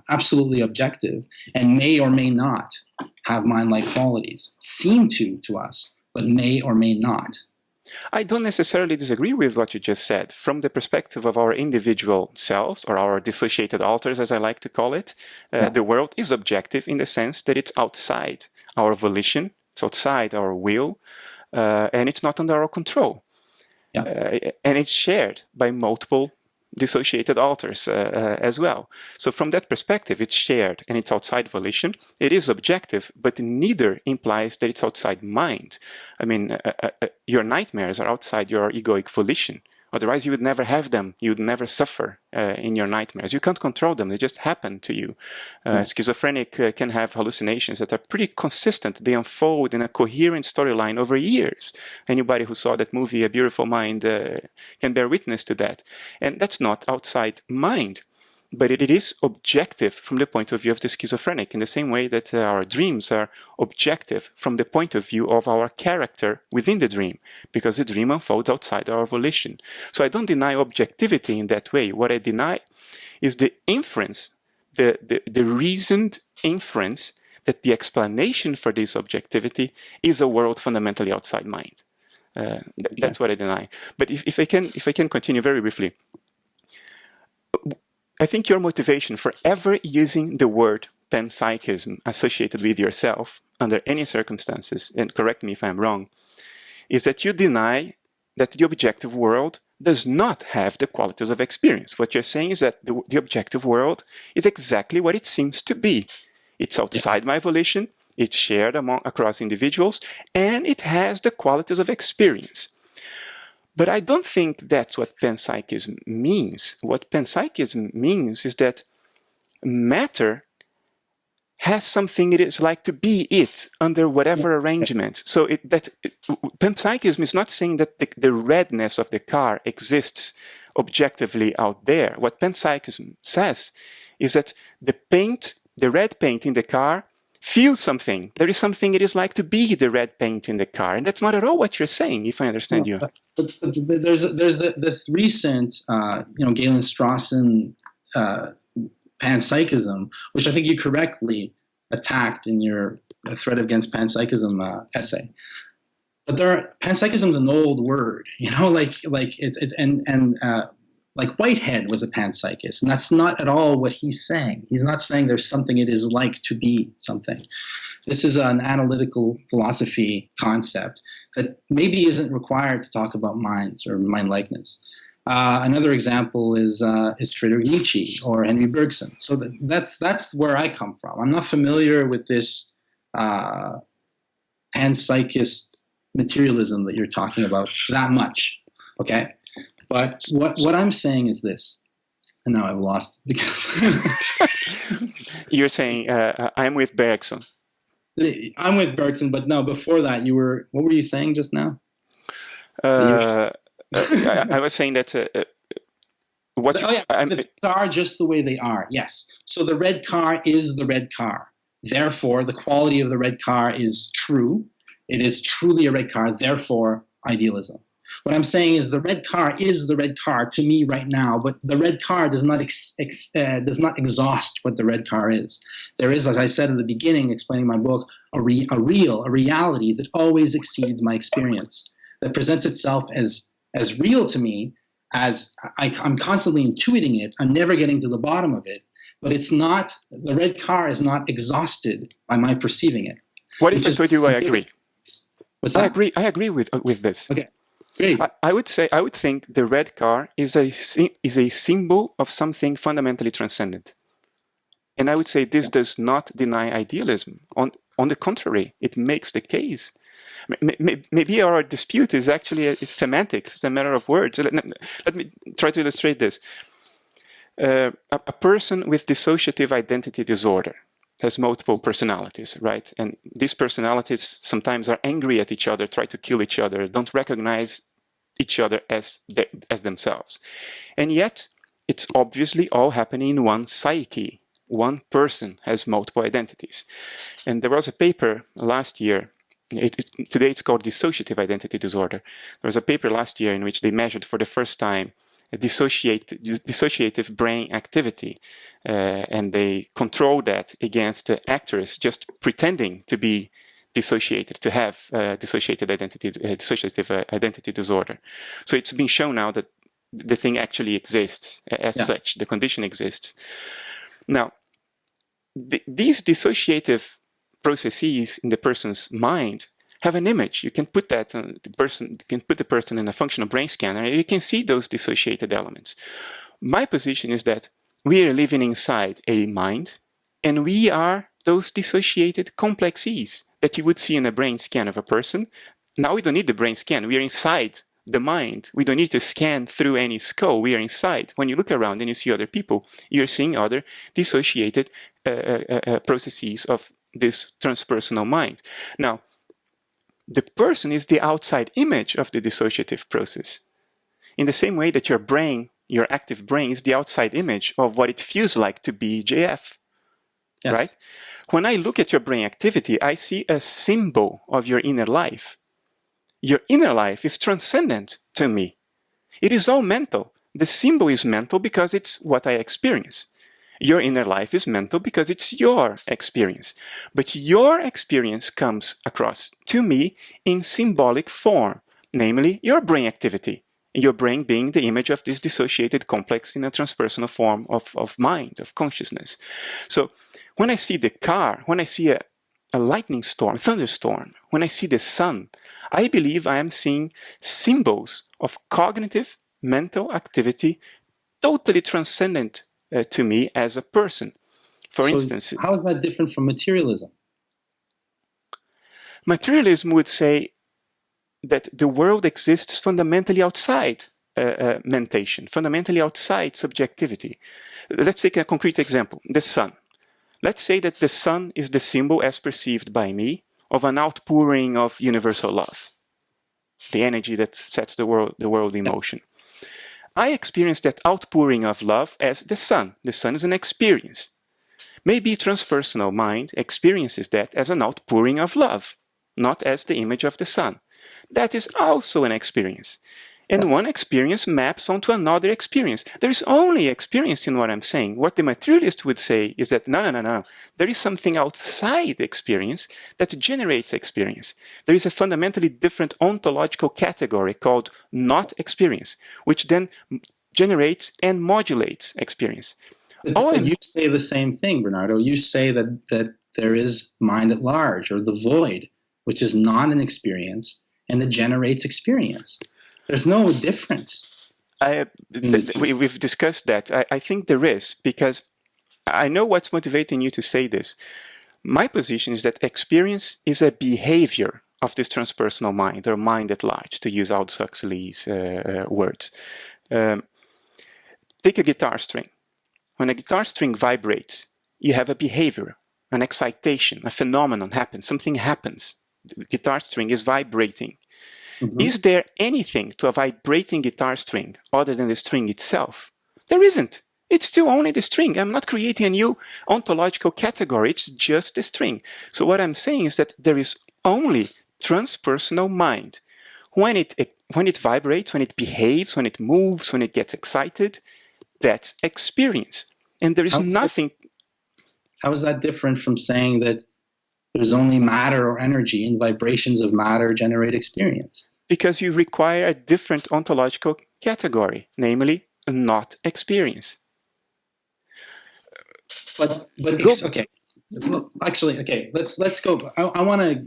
Speaker 2: absolutely objective and may or may not have mind-like qualities. Seem to us, but may or may not.
Speaker 1: I don't necessarily disagree with what you just said. From the perspective of our individual selves, or our dissociated alters, as I like to call it, the world is objective in the sense that it's outside our volition, it's outside our will, and it's not under our control. And it's shared by multiple dissociated alters as well. So from that perspective, it's shared and it's outside volition. It is objective, but neither implies that it's outside mind. I mean, your nightmares are outside your egoic volition. Otherwise, you would never have them. You would never suffer in your nightmares. You can't control them. They just happen to you. Schizophrenic can have hallucinations that are pretty consistent. They unfold in a coherent storyline over years. Anybody who saw that movie, A Beautiful Mind, can bear witness to that. And that's not outside mind. But it is objective from the point of view of the schizophrenic, in the same way that our dreams are objective from the point of view of our character within the dream, because the dream unfolds outside our volition. So I don't deny objectivity in that way. What I deny is the inference, the reasoned inference that the explanation for this objectivity is a world fundamentally outside mind. That's what I deny. But if I can continue very briefly, I think your motivation for ever using the word panpsychism associated with yourself under any circumstances, and correct me if I'm wrong, is that you deny that the objective world does not have the qualities of experience. What you're saying is that the objective world is exactly what it seems to be. It's outside my volition, it's shared across individuals, and it has the qualities of experience. But I don't think that's what panpsychism means. What panpsychism means is that matter has something it is like to be it under whatever arrangement. So panpsychism is not saying that the redness of the car exists objectively out there. What panpsychism says is that the red paint in the car feel something. There is something it is like to be the red paint in the car. And that's not at all what you're saying, if I understand you.
Speaker 2: But there's this recent, Galen Strawson panpsychism, which I think you correctly attacked in your threat against panpsychism essay. But panpsychism is an old word, like Whitehead was a panpsychist, and that's not at all what he's saying. He's not saying there's something it is like to be something. This is an analytical philosophy concept that maybe isn't required to talk about minds or mind likeness. Another example is Friedrich Nietzsche or Henry Bergson. So that's where I come from. I'm not familiar with this panpsychist materialism that you're talking about that much, okay? But what I'm saying is this, and now I've lost it because
Speaker 1: you're saying I'm with Bergson.
Speaker 2: I'm with Bergson, but no, before that, what were you saying just now?
Speaker 1: I was saying that
Speaker 2: the car just the way they are, yes. So the red car is the red car. Therefore, the quality of the red car is true. It is truly a red car, therefore, idealism. What I'm saying is the red car is the red car to me right now, but the red car does not exhaust what the red car is. There is, as I said in the beginning, explaining my book, a reality that always exceeds my experience, that presents itself as real to me, as I'm constantly intuiting it. I'm never getting to the bottom of it, but it's not, the red car is not exhausted by my perceiving it.
Speaker 1: What if I told you I agree?
Speaker 2: What's that?
Speaker 1: I agree with this.
Speaker 2: Okay. Great.
Speaker 1: I would think the red car is a symbol of something fundamentally transcendent. And I would say this does not deny idealism. On the contrary, it makes the case. Maybe our dispute is actually it's semantics. It's a matter of words. Let me try to illustrate this. A person with dissociative identity disorder has multiple personalities, right? And these personalities sometimes are angry at each other, try to kill each other, don't recognize each other as themselves. And yet, it's obviously all happening in one psyche. One person has multiple identities. And there was a paper last year, today it's called Dissociative Identity Disorder. There was a paper last year in which they measured for the first time dissociative brain activity, and they controlled that against actors just pretending to be dissociated, to have dissociative identity disorder. So it's been shown now that the thing actually exists as such, the condition exists. Now, these dissociative processes in the person's mind have an image. You can put that on the person. You can put the person in a functional brain scanner, and you can see those dissociated elements. My position is that we are living inside a mind, and we are those dissociated complexes that you would see in a brain scan of a person. Now we don't need the brain scan. We are inside the mind. We don't need to scan through any skull. We are inside. When you look around and you see other people, you're seeing other dissociated processes of this transpersonal mind. Now, the person is the outside image of the dissociative process. In the same way that your brain, your active brain, is the outside image of what it feels like to be JF, yes. Right? When I look at your brain activity, I see a symbol of your inner life. Your inner life is transcendent to me. It is all mental. The symbol is mental because it's what I experience. Your inner life is mental because it's your experience. But your experience comes across to me in symbolic form, namely your brain activity. Your brain being the image of this dissociated complex in a transpersonal form of mind, of consciousness. So when I see the car, when I see a lightning storm, thunderstorm, when I see the sun, I believe I am seeing symbols of cognitive, mental activity totally transcendent to me as a person. For instance,
Speaker 2: how is that different from materialism?
Speaker 1: Materialism would say that the world exists fundamentally outside mentation, fundamentally outside subjectivity. Let's take a concrete example, the sun. Let's say that the sun is the symbol as perceived by me of an outpouring of universal love, the energy that sets the world in motion. I experience that outpouring of love as the sun. The sun is an experience. Maybe transpersonal mind experiences that as an outpouring of love, not as the image of the sun. That is also an experience. And one experience maps onto another experience. There is only experience in what I'm saying. What the materialist would say is that no. There is something outside experience that generates experience. There is a fundamentally different ontological category called not experience, which then generates and modulates experience.
Speaker 2: But you say the same thing, Bernardo. You say that there is mind at large, or the void, which is not an experience, and it generates experience. There's no difference.
Speaker 1: We've discussed that. I think there is, because I know what's motivating you to say this. My position is that experience is a behavior of this transpersonal mind, or mind at large, to use Aldous Huxley's words. Take a guitar string. When a guitar string vibrates, you have a behavior, an excitation, a phenomenon happens, something happens. The guitar string is vibrating. Mm-hmm. Is there anything to a vibrating guitar string other than the string itself? There isn't. It's still only the string. I'm not creating a new ontological category. It's just the string. So what I'm saying is that there is only transpersonal mind. When it vibrates, when it behaves, when it moves, when it gets excited, that's experience. And there is nothing...
Speaker 2: How is that different from saying that there's only matter or energy, and vibrations of matter generate experience?
Speaker 1: Because you require a different ontological category, namely, not experience.
Speaker 2: Okay. Well, actually, okay. Let's go. I want to.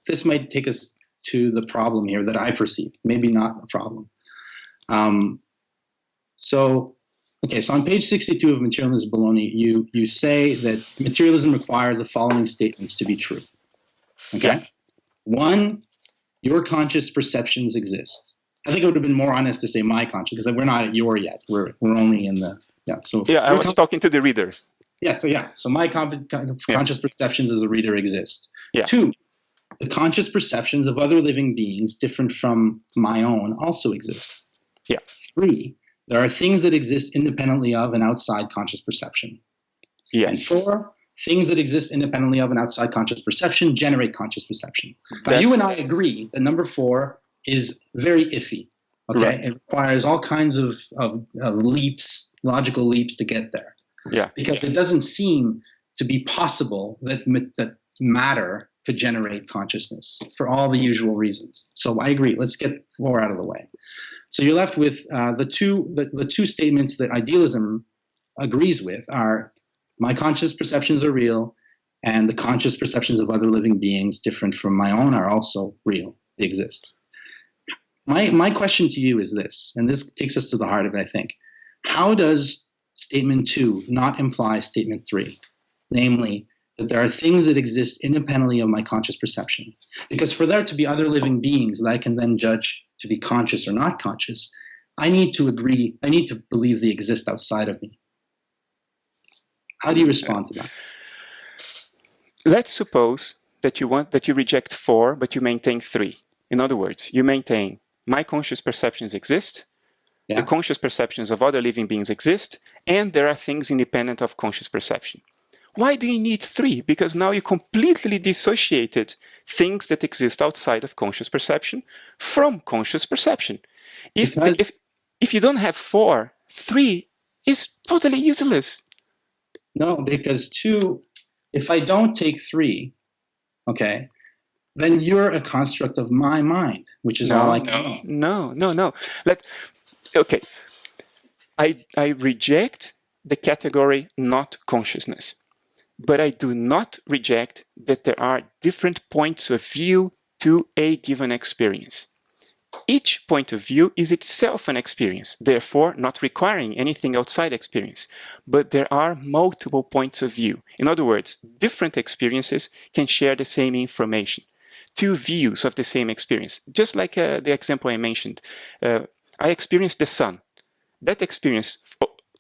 Speaker 2: This might take us to the problem here that I perceive. Maybe not a problem. So on page 62 of Materialism Baloney, you say that materialism requires the following statements to be true. Okay? Yeah. One, your conscious perceptions exist. I think it would have been more honest to say my conscious, because we're not at your yet. We're only in the... Yeah, so...
Speaker 1: Yeah, I was talking to the reader.
Speaker 2: Yeah, so my conscious perceptions as a reader exist.
Speaker 1: Yeah.
Speaker 2: Two, the conscious perceptions of other living beings different from my own also exist.
Speaker 1: Yeah.
Speaker 2: Three, there are things that exist independently of and outside conscious perception.
Speaker 1: Yes.
Speaker 2: And four, things that exist independently of and outside conscious perception generate conscious perception. Now, you and I agree that number four is very iffy. Okay, right. It requires all kinds of leaps, logical leaps to get there.
Speaker 1: Yeah.
Speaker 2: Because it doesn't seem to be possible that matter could generate consciousness for all the usual reasons. So I agree. Let's get four out of the way. So you're left with the two statements that idealism agrees with are my conscious perceptions are real, and the conscious perceptions of other living beings different from my own are also real. They exist. My question to you is this, and this takes us to the heart of it, I think. How does statement 2 not imply statement 3? Namely, that there are things that exist independently of my conscious perception. Because for there to be other living beings that I can then judge to be conscious or not conscious, I need to believe they exist outside of me. How do you respond to that?
Speaker 1: Let's suppose that you reject 4, but you maintain 3. In other words, you maintain my conscious perceptions exist, the conscious perceptions of other living beings exist, and there are things independent of conscious perception. Why do you need 3? Because now you completely dissociated things that exist outside of conscious perception from conscious perception. If you don't have 4, 3 is totally useless.
Speaker 2: No, because 2, if I don't take 3, okay, then you're a construct of my mind, which is all I can know.
Speaker 1: No. Okay, I reject the category not consciousness, but I do not reject that there are different points of view to a given experience. Each point of view is itself an experience, therefore not requiring anything outside experience. But there are multiple points of view. In other words, different experiences can share the same information. 2 views of the same experience. Just like the example I mentioned. I experienced the sun. That experience,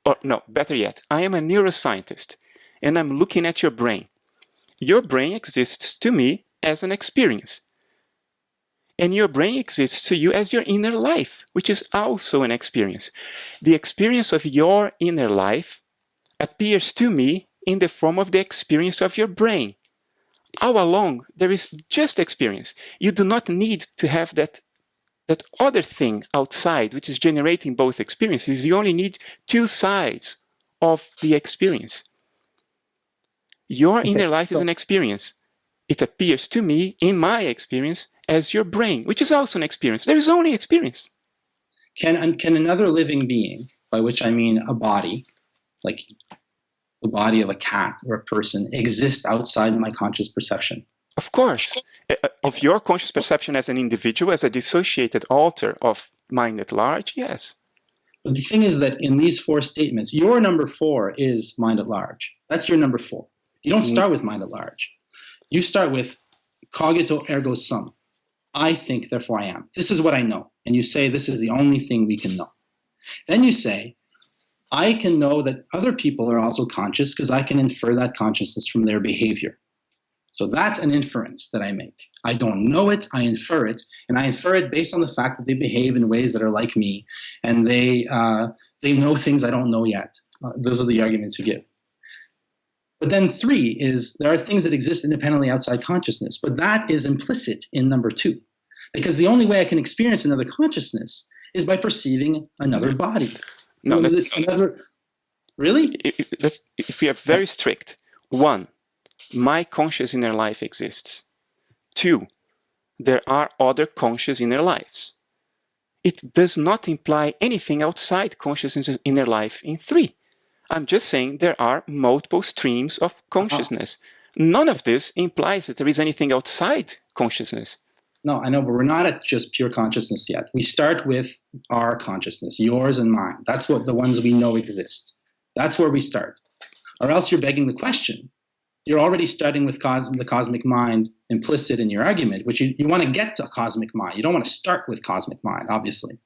Speaker 1: or no, better yet, I am a neuroscientist and I'm looking at your brain. Your brain exists to me as an experience. And your brain exists to you as your inner life, which is also an experience. The experience of your inner life appears to me in the form of the experience of your brain. All along, there is just experience. You do not need to have that other thing outside, which is generating both experiences. You only need two sides of the experience. Your inner life is an experience. It appears to me, in my experience, as your brain, which is also an experience. There is only experience.
Speaker 2: Can another living being, by which I mean a body, like the body of a cat or a person, exist outside my conscious perception?
Speaker 1: Of course. Of your conscious perception as an individual, as a dissociated alter of mind at large, yes.
Speaker 2: But the thing is that in these four statements, your number 4 is mind at large. That's your number 4. You don't start with mind at large. You start with cogito ergo sum. I think, therefore I am. This is what I know. And you say this is the only thing we can know. Then you say, I can know that other people are also conscious because I can infer that consciousness from their behavior. So that's an inference that I make. I don't know it, I infer it, and I infer it based on the fact that they behave in ways that are like me, and they know things I don't know yet. Those are the arguments you give. But then 3 is there are things that exist independently outside consciousness, but that is implicit in number 2. Because the only way I can experience another consciousness is by perceiving another body.
Speaker 1: No,
Speaker 2: really?
Speaker 1: If we are very strict, 1, my conscious inner life exists. 2, there are other conscious inner lives. It does not imply anything outside consciousness inner life in 3. I'm just saying there are multiple streams of consciousness. None of this implies that there is anything outside consciousness.
Speaker 2: No, I know, but we're not at just pure consciousness yet. We start with our consciousness, yours and mine. That's what the ones we know exist. That's where we start. Or else you're begging the question. You're already starting with the cosmic mind implicit in your argument, which you want to get to cosmic mind. You don't want to start with cosmic mind, obviously.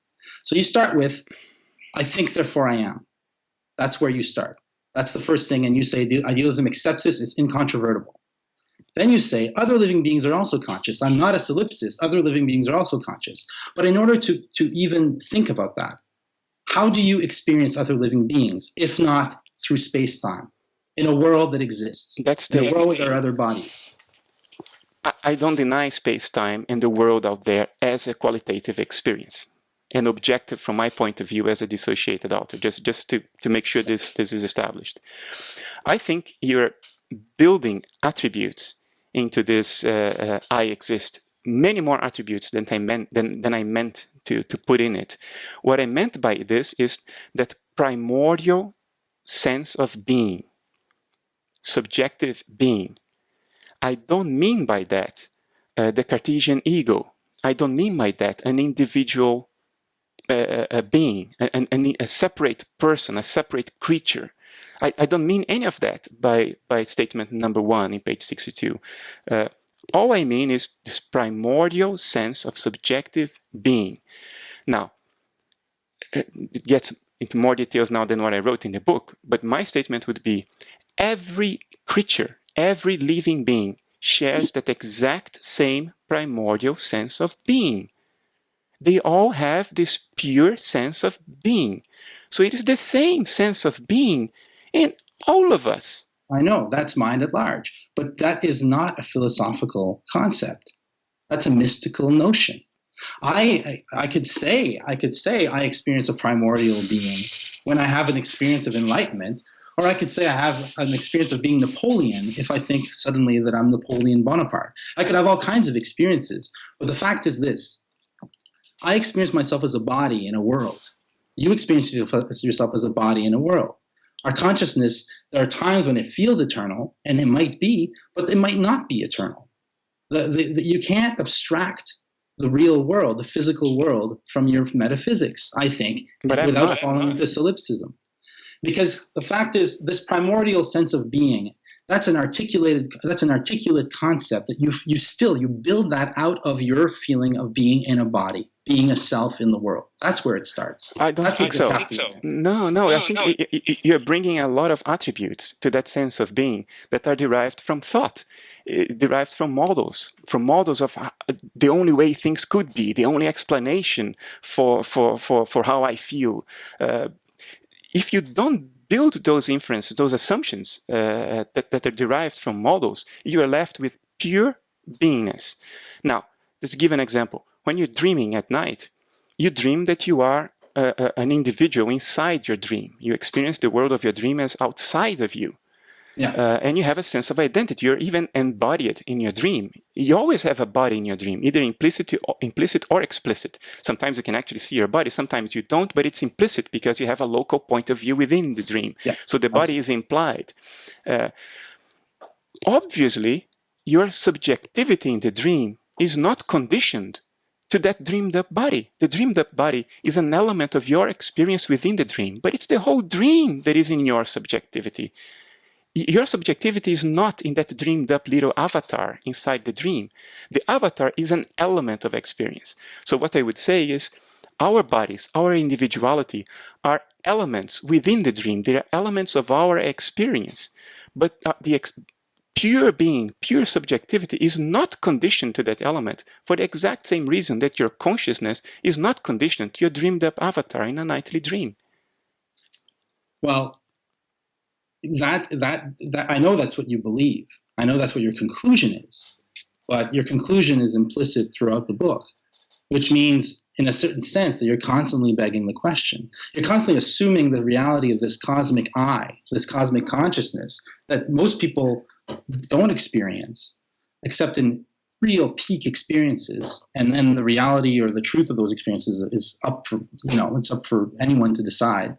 Speaker 2: So you start with, I think, therefore I am. That's where you start. That's the first thing. And you say idealism accepts this, it's incontrovertible. Then you say other living beings are also conscious. I'm not a solipsist. Other living beings are also conscious. But in order to even think about that, how do you experience other living beings, if not through space-time, in a world that exists, in a world with our other bodies?
Speaker 1: I don't deny space-time and the world out there as a qualitative experience, and objective from my point of view as a dissociated alter, just to make sure this is established. I think you're building attributes into this I exist, many more attributes than I meant to put in it. What I meant by this is that primordial sense of being, subjective being. I don't mean by that the Cartesian ego. I don't mean by that an individual being, a separate person, a separate creature. I don't mean any of that by statement number 1 in page 62. All I mean is this primordial sense of subjective being. Now, it gets into more details now than what I wrote in the book, but my statement would be every creature, every living being shares that exact same primordial sense of being. They all have this pure sense of being. So it is the same sense of being in all of us.
Speaker 2: I know, that's mind at large. But that is not a philosophical concept. That's a mystical notion. I could say I experience a primordial being when I have an experience of enlightenment, or I could say I have an experience of being Napoleon if I think suddenly that I'm Napoleon Bonaparte. I could have all kinds of experiences. But the fact is this. I experience myself as a body in a world. You experience yourself as a body in a world. Our consciousness, there are times when it feels eternal, and it might be, but it might not be eternal. You can't abstract the real world, the physical world, from your metaphysics, I think, without falling into solipsism. Because the fact is, this primordial sense of being, that's an articulate concept that you build that out of your feeling of being in a body, being a self in the world. That's where it starts.
Speaker 1: I don't think so. No, I think you're bringing a lot of attributes to that sense of being that are derived from thought, derived from models of the only way things could be, the only explanation for how I feel. If you don't build those inferences, those assumptions that are derived from models, you are left with pure beingness. Now, let's give an example. When you're dreaming at night, you dream that you are an individual inside your dream. You experience the world of your dream as outside of you.
Speaker 2: Yeah.
Speaker 1: And you have a sense of identity. You're even embodied in your dream. You always have a body in your dream, either implicit or explicit. Sometimes you can actually see your body, sometimes you don't, but it's implicit because you have a local point of view within the dream.
Speaker 2: Yes,
Speaker 1: so the body is implied. Obviously, your subjectivity in the dream is not conditioned to that dreamed up body. The dreamed up body is an element of your experience within the dream, but it's the whole dream that is in your subjectivity. Your subjectivity is not in that dreamed up little avatar inside the dream. The avatar is an element of experience. So what I would say is our bodies, our individuality are elements within the dream. They are elements of our experience. But pure being, pure subjectivity is not conditioned to that element for the exact same reason that your consciousness is not conditioned to your dreamed up avatar in a nightly dream.
Speaker 2: Well, that I know that's what you believe. I know that's what your conclusion is. But your conclusion is implicit throughout the book, which means, in a certain sense, that you're constantly begging the question. You're constantly assuming the reality of this cosmic I, this cosmic consciousness that most people don't experience, except in real peak experiences. And then the reality or the truth of those experiences is up for, it's up for anyone to decide.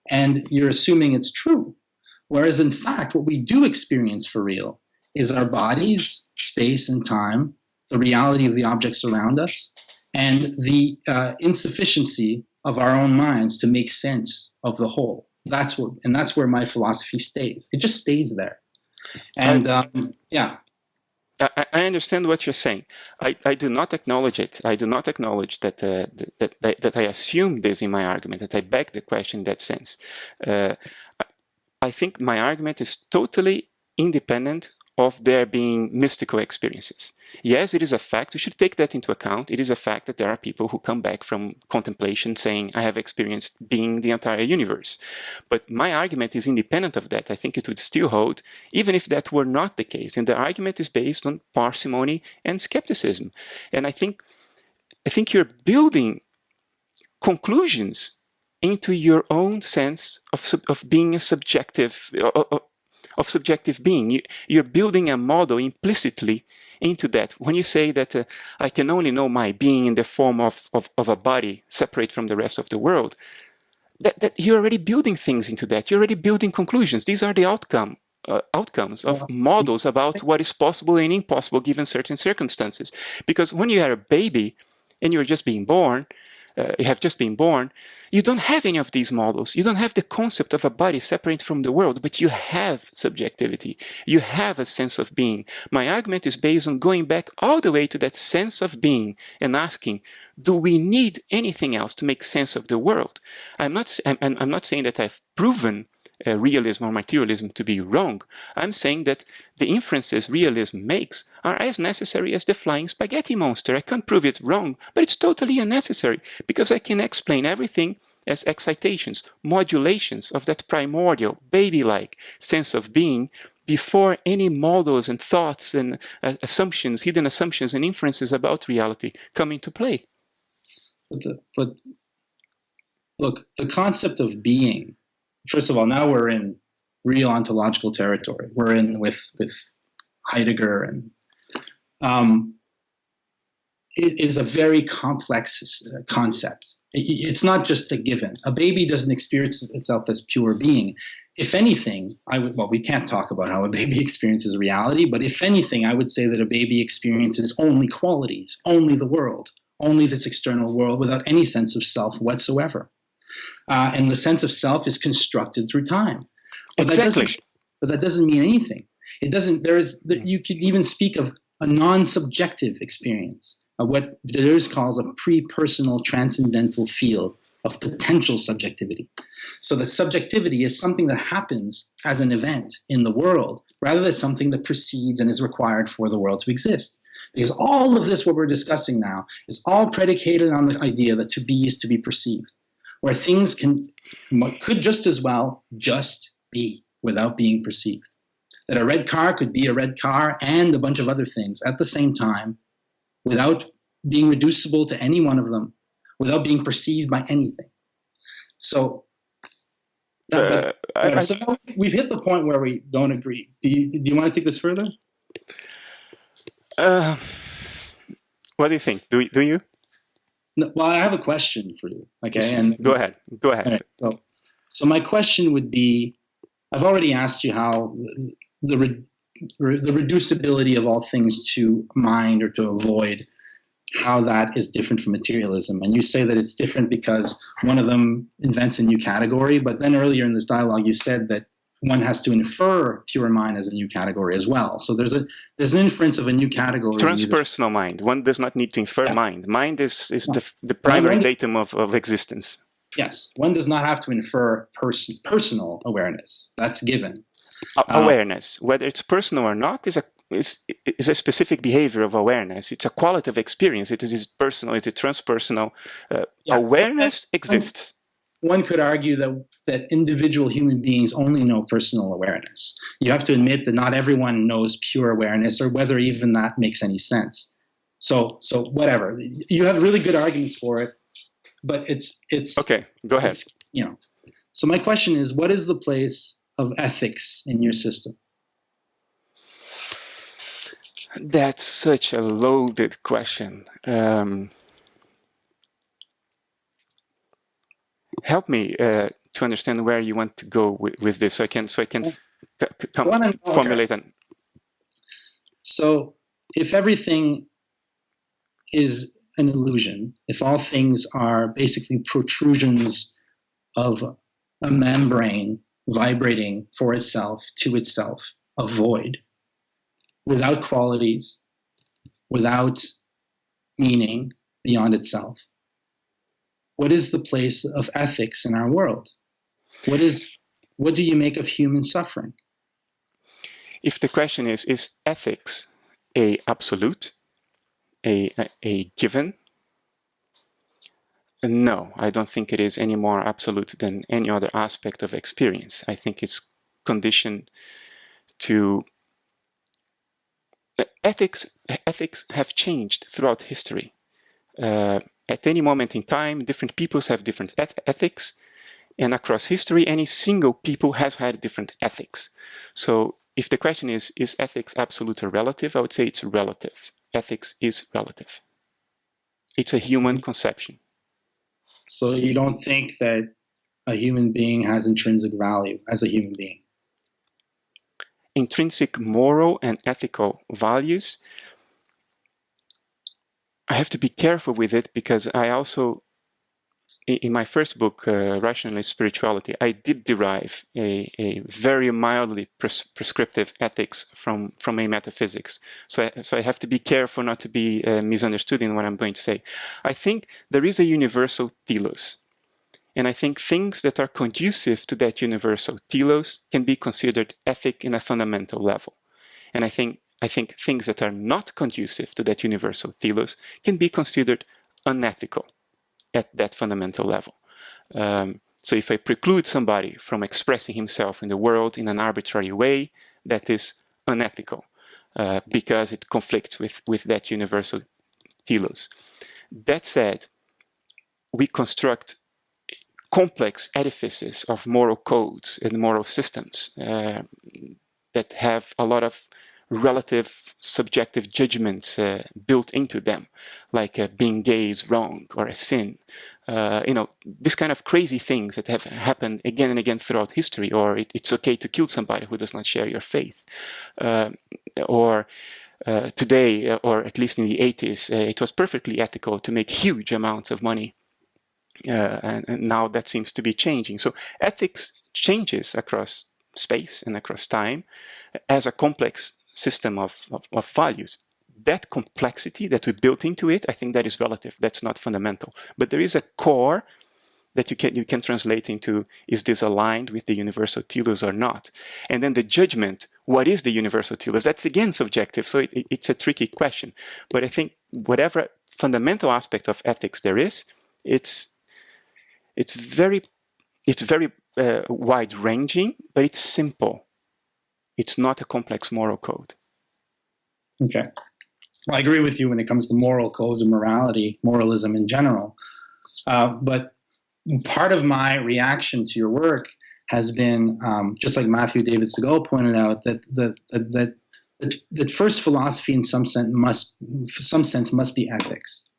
Speaker 2: And you're assuming it's true. Whereas in fact, what we do experience for real is our bodies, space and time, the reality of the objects around us, and the insufficiency of our own minds to make sense of the whole. That's where my philosophy stays. It just stays there. And yeah.
Speaker 1: I understand what you're saying. I do not acknowledge it. I do not acknowledge that that I assume this in my argument, that I beg the question in that sense. I think my argument is totally independent of there being mystical experiences. Yes, it is a fact. We should take that into account. It is a fact that there are people who come back from contemplation saying, I have experienced being the entire universe. But my argument is independent of that. I think it would still hold, even if that were not the case. And the argument is based on parsimony and skepticism. And I think you're building conclusions into your own sense of being a subjective, of subjective being. You're building a model implicitly into that. When you say that I can only know my being in the form of a body separate from the rest of the world, that you're already building things into that. You're already building conclusions. These are the outcomes of models about what is possible and impossible given certain circumstances. Because when you are a baby and you're just being born, you have just been born, you don't have any of these models. You don't have the concept of a body separate from the world, but you have subjectivity. You have a sense of being. My argument is based on going back all the way to that sense of being and asking, do we need anything else to make sense of the world? I'm not saying that I've proven realism or materialism to be wrong. I'm saying that the inferences realism makes are as necessary as the flying spaghetti monster. I can't prove it wrong, but it's totally unnecessary because I can explain everything as excitations, modulations of that primordial, baby-like sense of being before any models and thoughts and assumptions, hidden assumptions and inferences about reality come into play.
Speaker 2: But look, the concept of being, first of all, now we're in real ontological territory. We're in with Heidegger, and it is a very complex concept. It's not just a given. A baby doesn't experience itself as pure being. If anything, we can't talk about how a baby experiences reality, but if anything, I would say that a baby experiences only qualities, only the world, only this external world without any sense of self whatsoever. And the sense of self is constructed through time. But
Speaker 1: exactly.
Speaker 2: That doesn't mean anything. It doesn't. You could even speak of a non-subjective experience, what Deleuze calls a pre-personal transcendental field of potential subjectivity. So that subjectivity is something that happens as an event in the world, rather than something that precedes and is required for the world to exist. Because all of this, what we're discussing now, is all predicated on the idea that to be is to be perceived. where things could just as well just be without being perceived. That a red car could be a red car and a bunch of other things at the same time without being reducible to any one of them, without being perceived by anything. So, so now we've hit the point where we don't agree. Do you want to take this further?
Speaker 1: What do you think? Do you?
Speaker 2: No, well, I have a question for you. Okay, and
Speaker 1: go ahead. Go ahead.
Speaker 2: Right, so my question would be: I've already asked you how the reducibility of all things to mind or to avoid, how that is different from materialism. And you say that it's different because one of them invents a new category, but then earlier in this dialogue you said that one has to infer pure mind as a new category as well. So there's an inference of a new category.
Speaker 1: Transpersonal mind. One does not need to infer mind. Mind is the primary datum of existence.
Speaker 2: Yes, one does not have to infer personal awareness. That's given.
Speaker 1: Awareness, whether it's personal or not, is a specific behavior of awareness. It's a qualitative experience. It is personal. It's a transpersonal. Awareness exists.
Speaker 2: One could argue that individual human beings only know personal awareness. You have to admit that not everyone knows pure awareness, or whether even that makes any sense. So whatever. You have really good arguments for it, but it's
Speaker 1: okay. Go ahead.
Speaker 2: So my question is, what is the place of ethics in your system?
Speaker 1: That's such a loaded question. Help me to understand where you want to go with this, so I can formulate an.
Speaker 2: So, if everything is an illusion, if all things are basically protrusions of a membrane vibrating for itself, to itself, a void, without qualities, without meaning beyond itself, what is the place of ethics in our world? What do you make of human suffering?
Speaker 1: If the question is ethics a absolute, a given? No, I don't think it is any more absolute than any other aspect of experience. I think it's conditioned to ethics have changed throughout history. At any moment in time, different peoples have different ethics, and across history, any single people has had different ethics. So if the question is ethics absolute or relative, I would say it's relative. Ethics is relative. It's a human conception.
Speaker 2: So you don't think that a human being has intrinsic value as a human being?
Speaker 1: Intrinsic moral and ethical values, I have to be careful with it, because I also, in my first book, Rationalist Spirituality, I did derive a very mildly prescriptive ethics from a metaphysics. So I have to be careful not to be misunderstood in what I'm going to say. I think there is a universal telos. And I think things that are conducive to that universal telos can be considered ethic in a fundamental level. And I think things that are not conducive to that universal telos can be considered unethical at that fundamental level. So if I preclude somebody from expressing himself in the world in an arbitrary way, that is unethical, because it conflicts with that universal telos. That said, we construct complex edifices of moral codes and moral systems that have a lot of relative subjective judgments built into them, like being gay is wrong or a sin. This kind of crazy things that have happened again and again throughout history, or it's okay to kill somebody who does not share your faith. Today, or at least in the 80s, it was perfectly ethical to make huge amounts of money. And now that seems to be changing. So ethics changes across space and across time as a complex system of values. That complexity that we built into it, I think that is relative. That's not fundamental. But there is a core that you can translate into, is this aligned with the universal telos or not? And then the judgment, what is the universal telos? That's again subjective, so it's a tricky question. But I think whatever fundamental aspect of ethics there is, It's very wide-ranging, but it's simple. It's not a complex moral code.
Speaker 2: Okay. Well, I agree with you when it comes to moral codes and morality, moralism in general. But part of my reaction to your work has been, just like Matthew David Segal pointed out, that first philosophy in some sense must be ethics,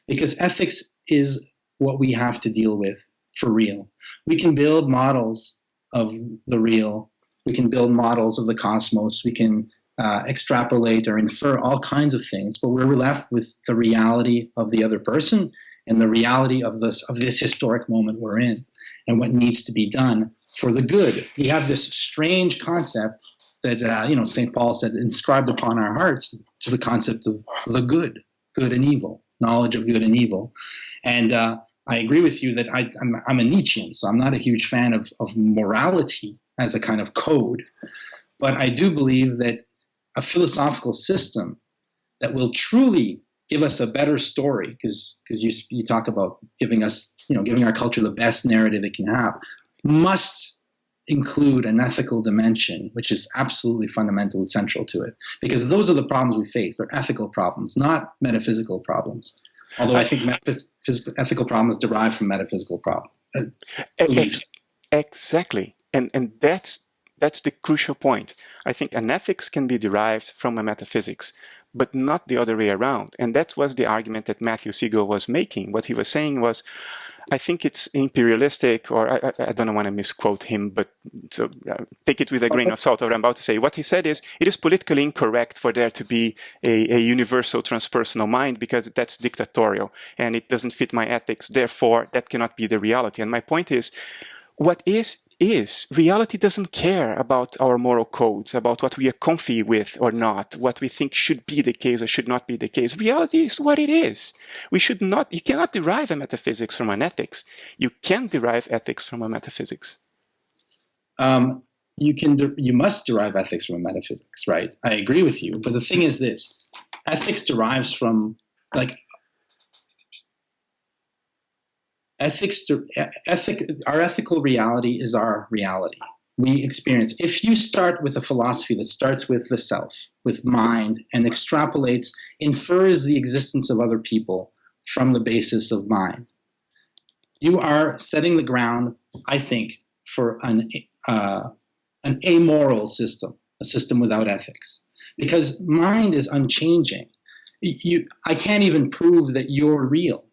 Speaker 2: because ethics is what we have to deal with for real. We can build models of the real. We can build models of the cosmos. We can extrapolate or infer all kinds of things, but we're left with the reality of the other person and the reality of this historic moment we're in, and what needs to be done for the good. We have this strange concept that St. Paul said, inscribed upon our hearts, to the concept of the good and evil, knowledge of good and evil. And I agree with you that I'm a Nietzschean, so I'm not a huge fan of morality as a kind of code, but I do believe that a philosophical system that will truly give us a better story, because you talk about giving our culture the best narrative it can have, must include an ethical dimension, which is absolutely fundamental and central to it. Because those are the problems we face. They're ethical problems, not metaphysical problems. Although I think ethical problems derive from metaphysical beliefs.
Speaker 1: Exactly. And that's the crucial point. I think an ethics can be derived from a metaphysics, but not the other way around. And that was the argument that Matthew Segal was making. What he was saying was, I think it's imperialistic, or I don't want to misquote him, but so take it with a grain of salt what I'm about to say. What he said is, it is politically incorrect for there to be a universal transpersonal mind, because that's dictatorial and it doesn't fit my ethics. Therefore, that cannot be the reality. And my point is, what is reality doesn't care about our moral codes, about what we are comfy with or not, what we think should be the case or should not be the case. Reality is what it is. You cannot derive a metaphysics from an ethics. You can derive ethics from a metaphysics.
Speaker 2: You must derive ethics from a metaphysics, right? I agree with you. But the thing is this, ethics derives from, our ethical reality is our reality. We experience. If you start with a philosophy that starts with the self, with mind, and extrapolates, infers the existence of other people from the basis of mind, you are setting the ground, I think, for an amoral system, a system without ethics. Because mind is unchanging. I can't even prove that you're real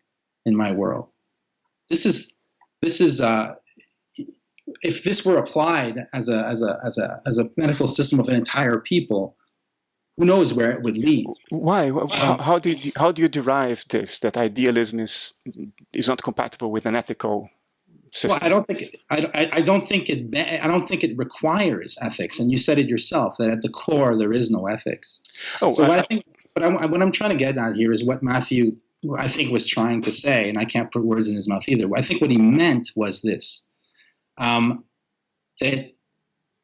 Speaker 2: in my world. This is if this were applied as a metaphysical system of an entire people, who knows where it would lead?
Speaker 1: Why? How do you derive this, that idealism is not compatible with an ethical system?
Speaker 2: Well, I don't think it requires ethics, and you said it yourself that at the core there is no ethics. What I'm trying to get at here is what Matthew, I think, was trying to say, and I can't put words in his mouth either. I think what he meant was this, that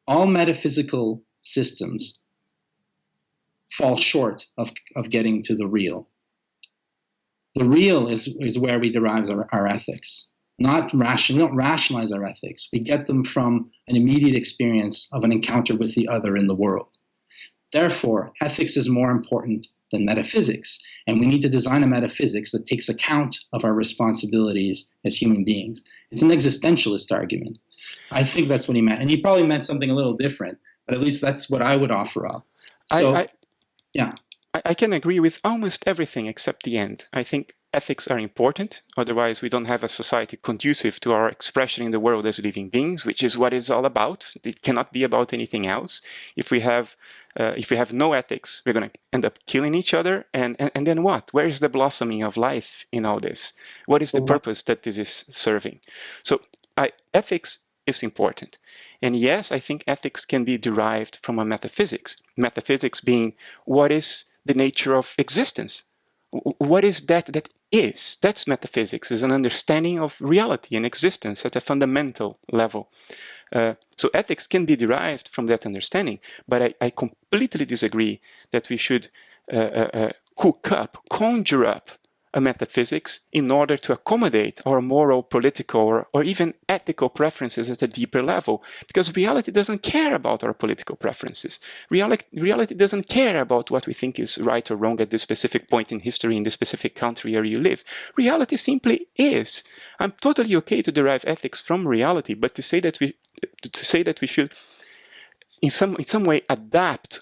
Speaker 2: all metaphysical systems fall short of getting to the real. The real is where we derive our ethics. We don't rationalize our ethics. We get them from an immediate experience of an encounter with the other in the world. Therefore, ethics is more important than metaphysics, and we need to design a metaphysics that takes account of our responsibilities as human beings. It's an existentialist argument. I think that's what he meant, and he probably meant something a little different, but at least that's what I would offer up.
Speaker 1: I can agree with almost everything except the end. I think ethics are important, otherwise we don't have a society conducive to our expression in the world as living beings, which is what it's all about. It cannot be about anything else. If we have no ethics, we're going to end up killing each other, and then what? Where is the blossoming of life in all this? What is the purpose that this is serving? So ethics is important. And yes, I think ethics can be derived from a metaphysics. Metaphysics being, what is the nature of existence? What is that is? That's metaphysics, is an understanding of reality and existence at a fundamental level. So ethics can be derived from that understanding, but I completely disagree that we should conjure up a metaphysics in order to accommodate our moral, political, or even ethical preferences at a deeper level. Because reality doesn't care about our political preferences. Reality doesn't care about what we think is right or wrong at this specific point in history in the specific country where you live. Reality simply is. I'm totally okay to derive ethics from reality, but to say that we should in some way adapt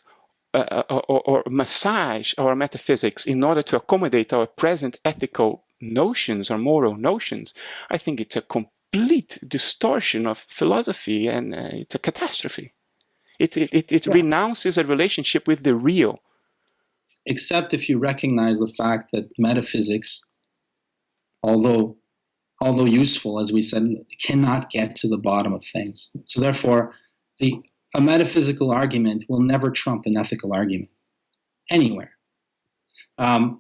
Speaker 1: or massage our metaphysics in order to accommodate our present ethical notions or moral notions, I think it's a complete distortion of philosophy, and it's a catastrophe. It renounces a relationship with the real.
Speaker 2: Except if you recognize the fact that metaphysics, although useful, as we said, cannot get to the bottom of things. So therefore, a metaphysical argument will never trump an ethical argument anywhere. Are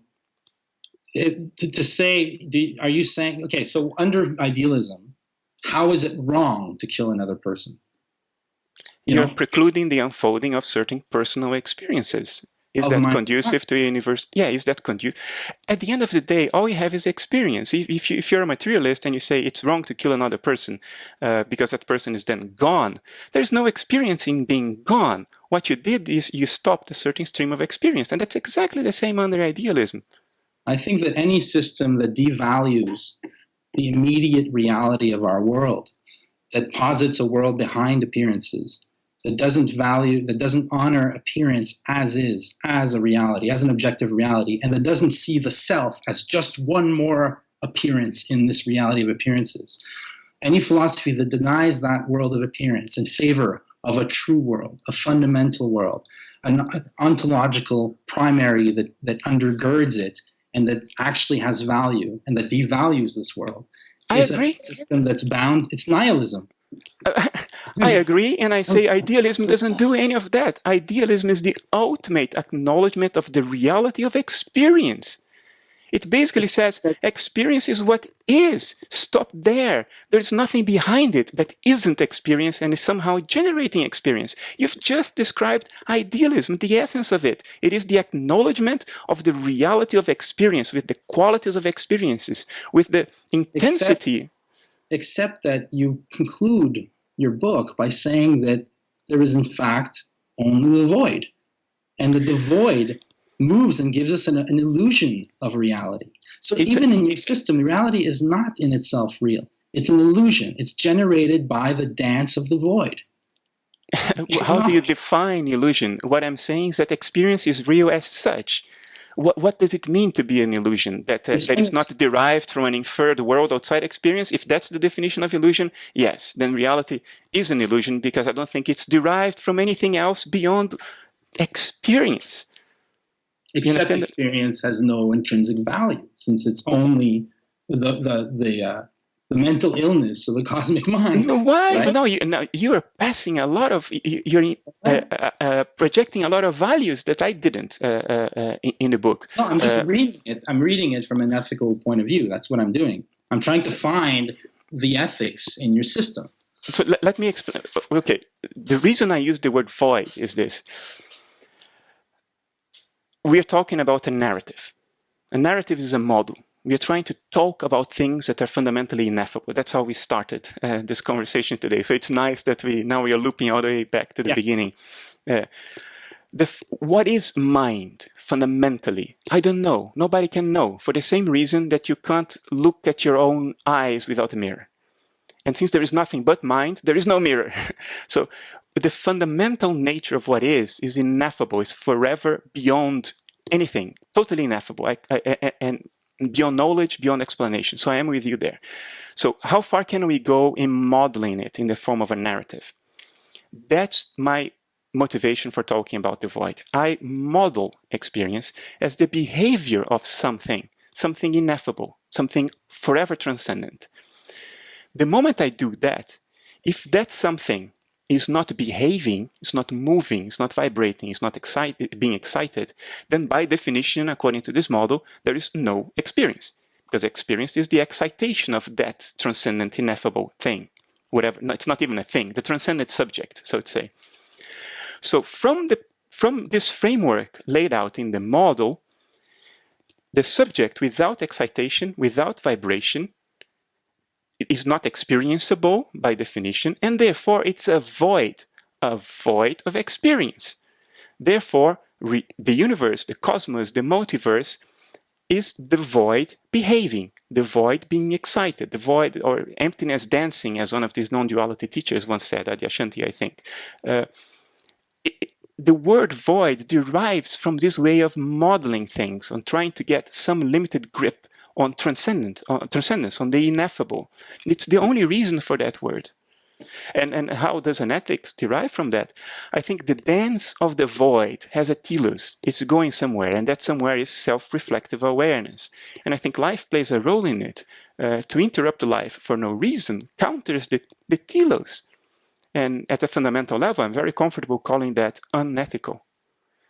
Speaker 2: you saying, okay, so under idealism, how is it wrong to kill another person?
Speaker 1: You're precluding the unfolding of certain personal experiences. Is that conducive to a universe? Yeah, is that conducive? At the end of the day, all you have is experience. If you're a materialist and you say it's wrong to kill another person because that person is then gone, there's no experience in being gone. What you did is you stopped a certain stream of experience, and that's exactly the same under idealism.
Speaker 2: I think that any system that devalues the immediate reality of our world, that posits a world behind appearances, that doesn't honor appearance as is, as a reality, as an objective reality, and that doesn't see the self as just one more appearance in this reality of appearances. Any philosophy that denies that world of appearance in favor of a true world, a fundamental world, an ontological primary that undergirds it and that actually has value and that devalues this world, is a system that's bound. It's nihilism.
Speaker 1: I agree, and I say idealism doesn't do any of that. Idealism is the ultimate acknowledgement of the reality of experience. It basically says experience is what is. Stop there. There's nothing behind it that isn't experience and is somehow generating experience. You've just described idealism, the essence of it. It is the acknowledgement of the reality of experience with the qualities of experiences, with the intensity.
Speaker 2: Except that you conclude your book by saying that there is in fact only the void, and that the void moves and gives us an illusion of reality. So even in your system, reality is not in itself real. It's an illusion. It's generated by the dance of the void.
Speaker 1: How do you define illusion? What I'm saying is that experience is real as such. What does it mean to be an illusion? That is not derived from an inferred world outside experience? If that's the definition of illusion, yes, then reality is an illusion, because I don't think it's derived from anything else beyond experience.
Speaker 2: Except experience has no intrinsic value, since it's only the mental illness of the cosmic mind.
Speaker 1: No, why?
Speaker 2: Right?
Speaker 1: No, you're passing a lot of, you're projecting a lot of values that I didn't in the book.
Speaker 2: No, I'm just reading it. I'm reading it from an ethical point of view. That's what I'm doing. I'm trying to find the ethics in your system.
Speaker 1: So let me explain. Okay, the reason I use the word void is this. We are talking about a narrative. A narrative is a model. We are trying to talk about things that are fundamentally ineffable. That's how we started this conversation today. So it's nice that now we are looping all the way back to the beginning. What is mind fundamentally? I don't know. Nobody can know, for the same reason that you can't look at your own eyes without a mirror. And since there is nothing but mind, there is no mirror. So the fundamental nature of what is ineffable, is forever beyond anything, totally ineffable. And beyond knowledge, beyond explanation. So I am with you there. So how far can we go in modeling it in the form of a narrative? That's my motivation for talking about the void. I model experience as the behavior of something ineffable, something forever transcendent. The moment I do that, if that something is not behaving, it's not moving, it's not vibrating, it's not being excited, then by definition, according to this model, there is no experience. Because experience is the excitation of that transcendent, ineffable thing. Whatever, no, it's not even a thing, the transcendent subject, so to say. So from this framework laid out in the model, the subject without excitation, without vibration, is not experienceable by definition, and therefore it's a void of experience. Therefore, the universe, the cosmos, the multiverse is the void behaving, the void being excited, the void or emptiness dancing, as one of these non-duality teachers once said, Adyashanti, I think. The word void derives from this way of modeling things, on trying to get some limited grip on transcendence, on the ineffable. It's the only reason for that word. And how does an ethics derive from that? I think the dance of the void has a telos. It's going somewhere, and that somewhere is self-reflective awareness. And I think life plays a role in it. To interrupt life for no reason counters the telos. And at a fundamental level, I'm very comfortable calling that unethical.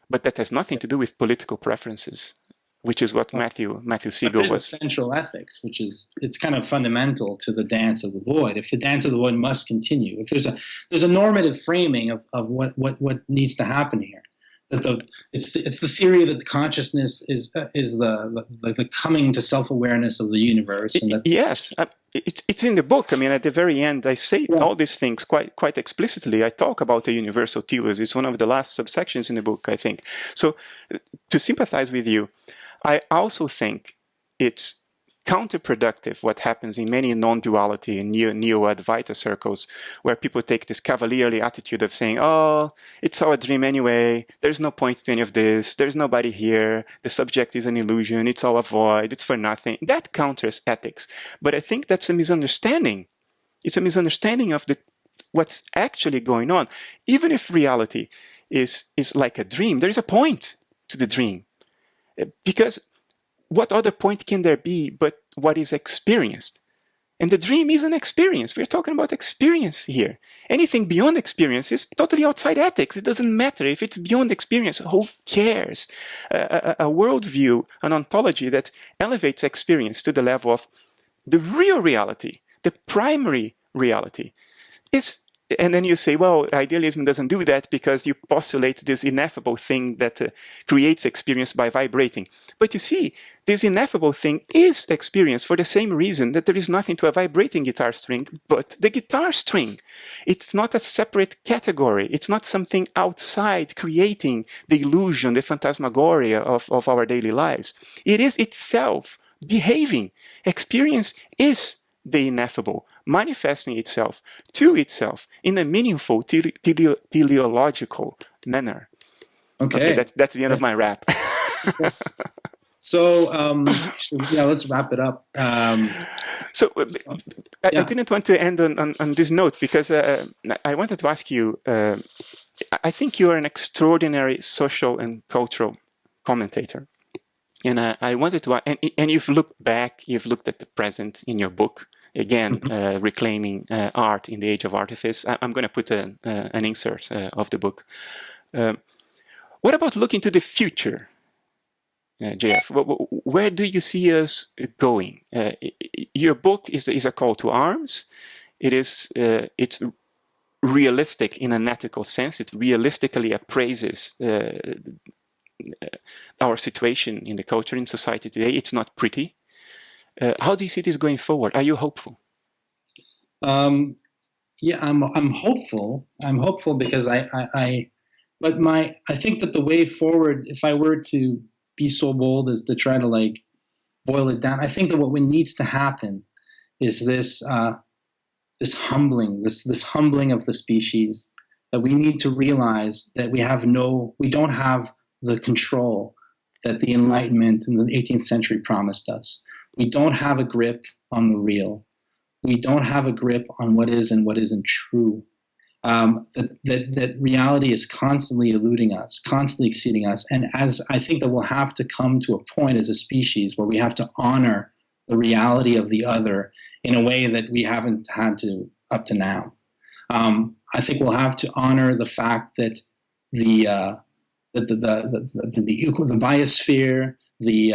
Speaker 1: But that has nothing to do with political preferences, which is what Matthew Siegel was.
Speaker 2: Essential ethics, which is, it's kind of fundamental to the dance of the void. If the dance of the void must continue, if there's a normative framing of what needs to happen here, that it's the theory that the consciousness is the coming to self-awareness of the universe. And that
Speaker 1: yes, it's in the book. I mean, at the very end, I say all these things quite explicitly. I talk about the universal telos. It's one of the last subsections in the book, I think. So, to sympathize with you, I also think it's counterproductive what happens in many non-duality and neo-Advaita circles, where people take this cavalierly attitude of saying, oh, it's all a dream anyway, there's no point to any of this, there's nobody here, the subject is an illusion, it's all a void, it's for nothing. That counters ethics. But I think that's a misunderstanding. It's a misunderstanding of what's actually going on. Even if reality is like a dream, there's a point to the dream. Because what other point can there be but what is experienced? And the dream is an experience. We're talking about experience here. Anything beyond experience is totally outside ethics. It doesn't matter. If it's beyond experience, who cares? A worldview, an ontology that elevates experience to the level of the real reality, the primary reality, is. And then you say, well, idealism doesn't do that because you postulate this ineffable thing that creates experience by vibrating. But you see, this ineffable thing is experience for the same reason that there is nothing to a vibrating guitar string but the guitar string. It's not a separate category. It's not something outside creating the illusion, the phantasmagoria of our daily lives. It is itself behaving. Experience is the ineffable, manifesting itself to itself in a meaningful, teleological manner. Okay, that's the end of my rap.
Speaker 2: So, let's wrap it up. I
Speaker 1: didn't want to end on this note because I wanted to ask you, I think you are an extraordinary social and cultural commentator. And I wanted to, and you've looked back, you've looked at the present in your book, again, reclaiming art in the Age of Artifice. I'm going to put an insert of the book. What about looking to the future, JF? Where do you see us going? Your book is a call to arms. It's realistic in an ethical sense. It realistically appraises our situation in the culture, in society today. It's not pretty. How do you see this going forward? Are you hopeful?
Speaker 2: I'm hopeful. I'm hopeful because I think that the way forward, if I were to be so bold as to try to boil it down, I think that what needs to happen is this humbling, this humbling of the species, that we need to realize that we don't have the control that the Enlightenment in the 18th century promised us. We don't have a grip on the real. We don't have a grip on what is and what isn't true. That reality is constantly eluding us, constantly exceeding us. And as I think that we'll have to come to a point as a species where we have to honor the reality of the other in a way that we haven't had to up to now. I think we'll have to honor the fact that the biosphere, the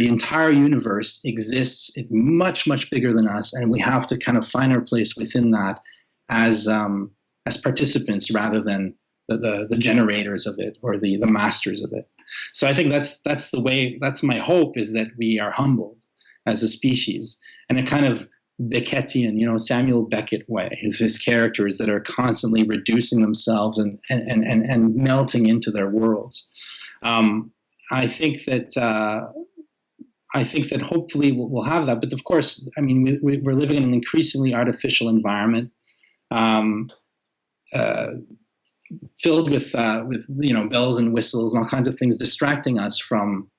Speaker 2: entire universe exists much, much bigger than us, and we have to kind of find our place within that as participants rather than the generators of it or the masters of it. So I think that's the way. That's my hope, is that we are humbled as a species, and a kind of Beckettian, Samuel Beckett way. His characters that are constantly reducing themselves and melting into their worlds. I think that hopefully we'll have that. But of course, I mean, we're living in an increasingly artificial environment, filled with bells and whistles and all kinds of things distracting us from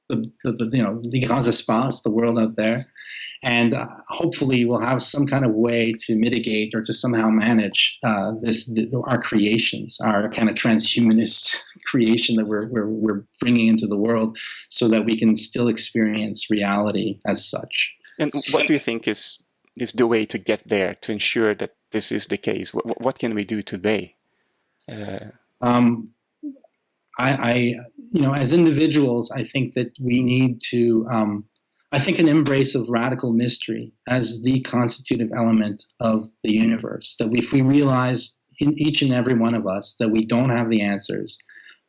Speaker 2: the grands espaces, the world out there. And hopefully we'll have some kind of way to mitigate or to somehow manage our creations, our kind of transhumanist creation that we're bringing into the world, so that we can still experience reality as such.
Speaker 1: And what do you think is the way to get there, to ensure that this is the case? What can we do today?
Speaker 2: As individuals, I think that we need to, an embrace of radical mystery as the constitutive element of the universe. That if we realize in each and every one of us that we don't have the answers,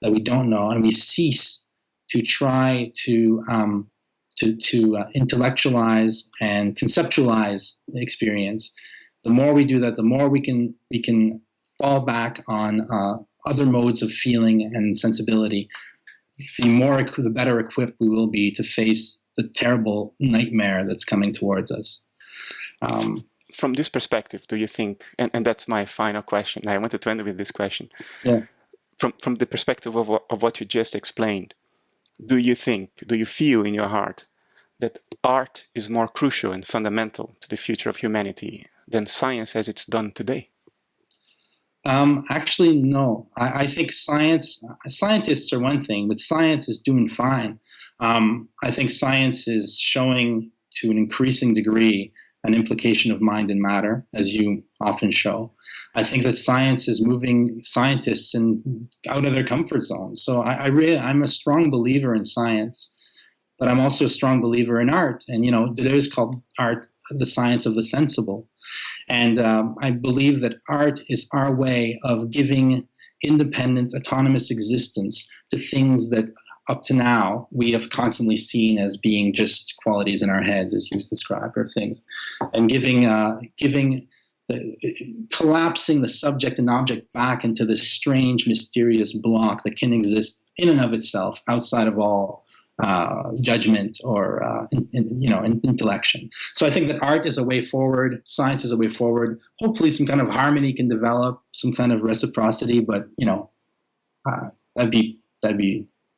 Speaker 2: that we don't know, and we cease to try to intellectualize and conceptualize the experience, the more we do that, the more we can fall back on other modes of feeling and sensibility, the better equipped we will be to face the terrible nightmare that's coming towards us.
Speaker 1: From this perspective, do you think, and that's my final question, I wanted to end with this question.
Speaker 2: Yeah.
Speaker 1: From the perspective of what you just explained, do you feel in your heart that art is more crucial and fundamental to the future of humanity than science as it's done today?
Speaker 2: Actually, no. I think scientists are one thing, but science is doing fine. I think science is showing to an increasing degree an implication of mind and matter, as you often show. I think that science is moving scientists out of their comfort zone. So I'm a strong believer in science, but I'm also a strong believer in art. And, there is called art the science of the sensible. And I believe that art is our way of giving independent, autonomous existence to things that up to now we have constantly seen as being just qualities in our heads, as you described, or things, and collapsing the subject and object back into this strange, mysterious block that can exist in and of itself, outside of all judgment or intellection. So I think that art is a way forward, science is a way forward. Hopefully some kind of harmony can develop, some kind of reciprocity, but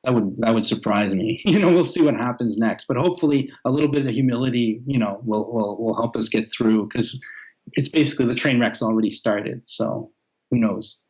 Speaker 2: that would surprise me. We'll see what happens next, but hopefully a little bit of humility, will help us get through, because it's basically the train wreck's already started. So who knows?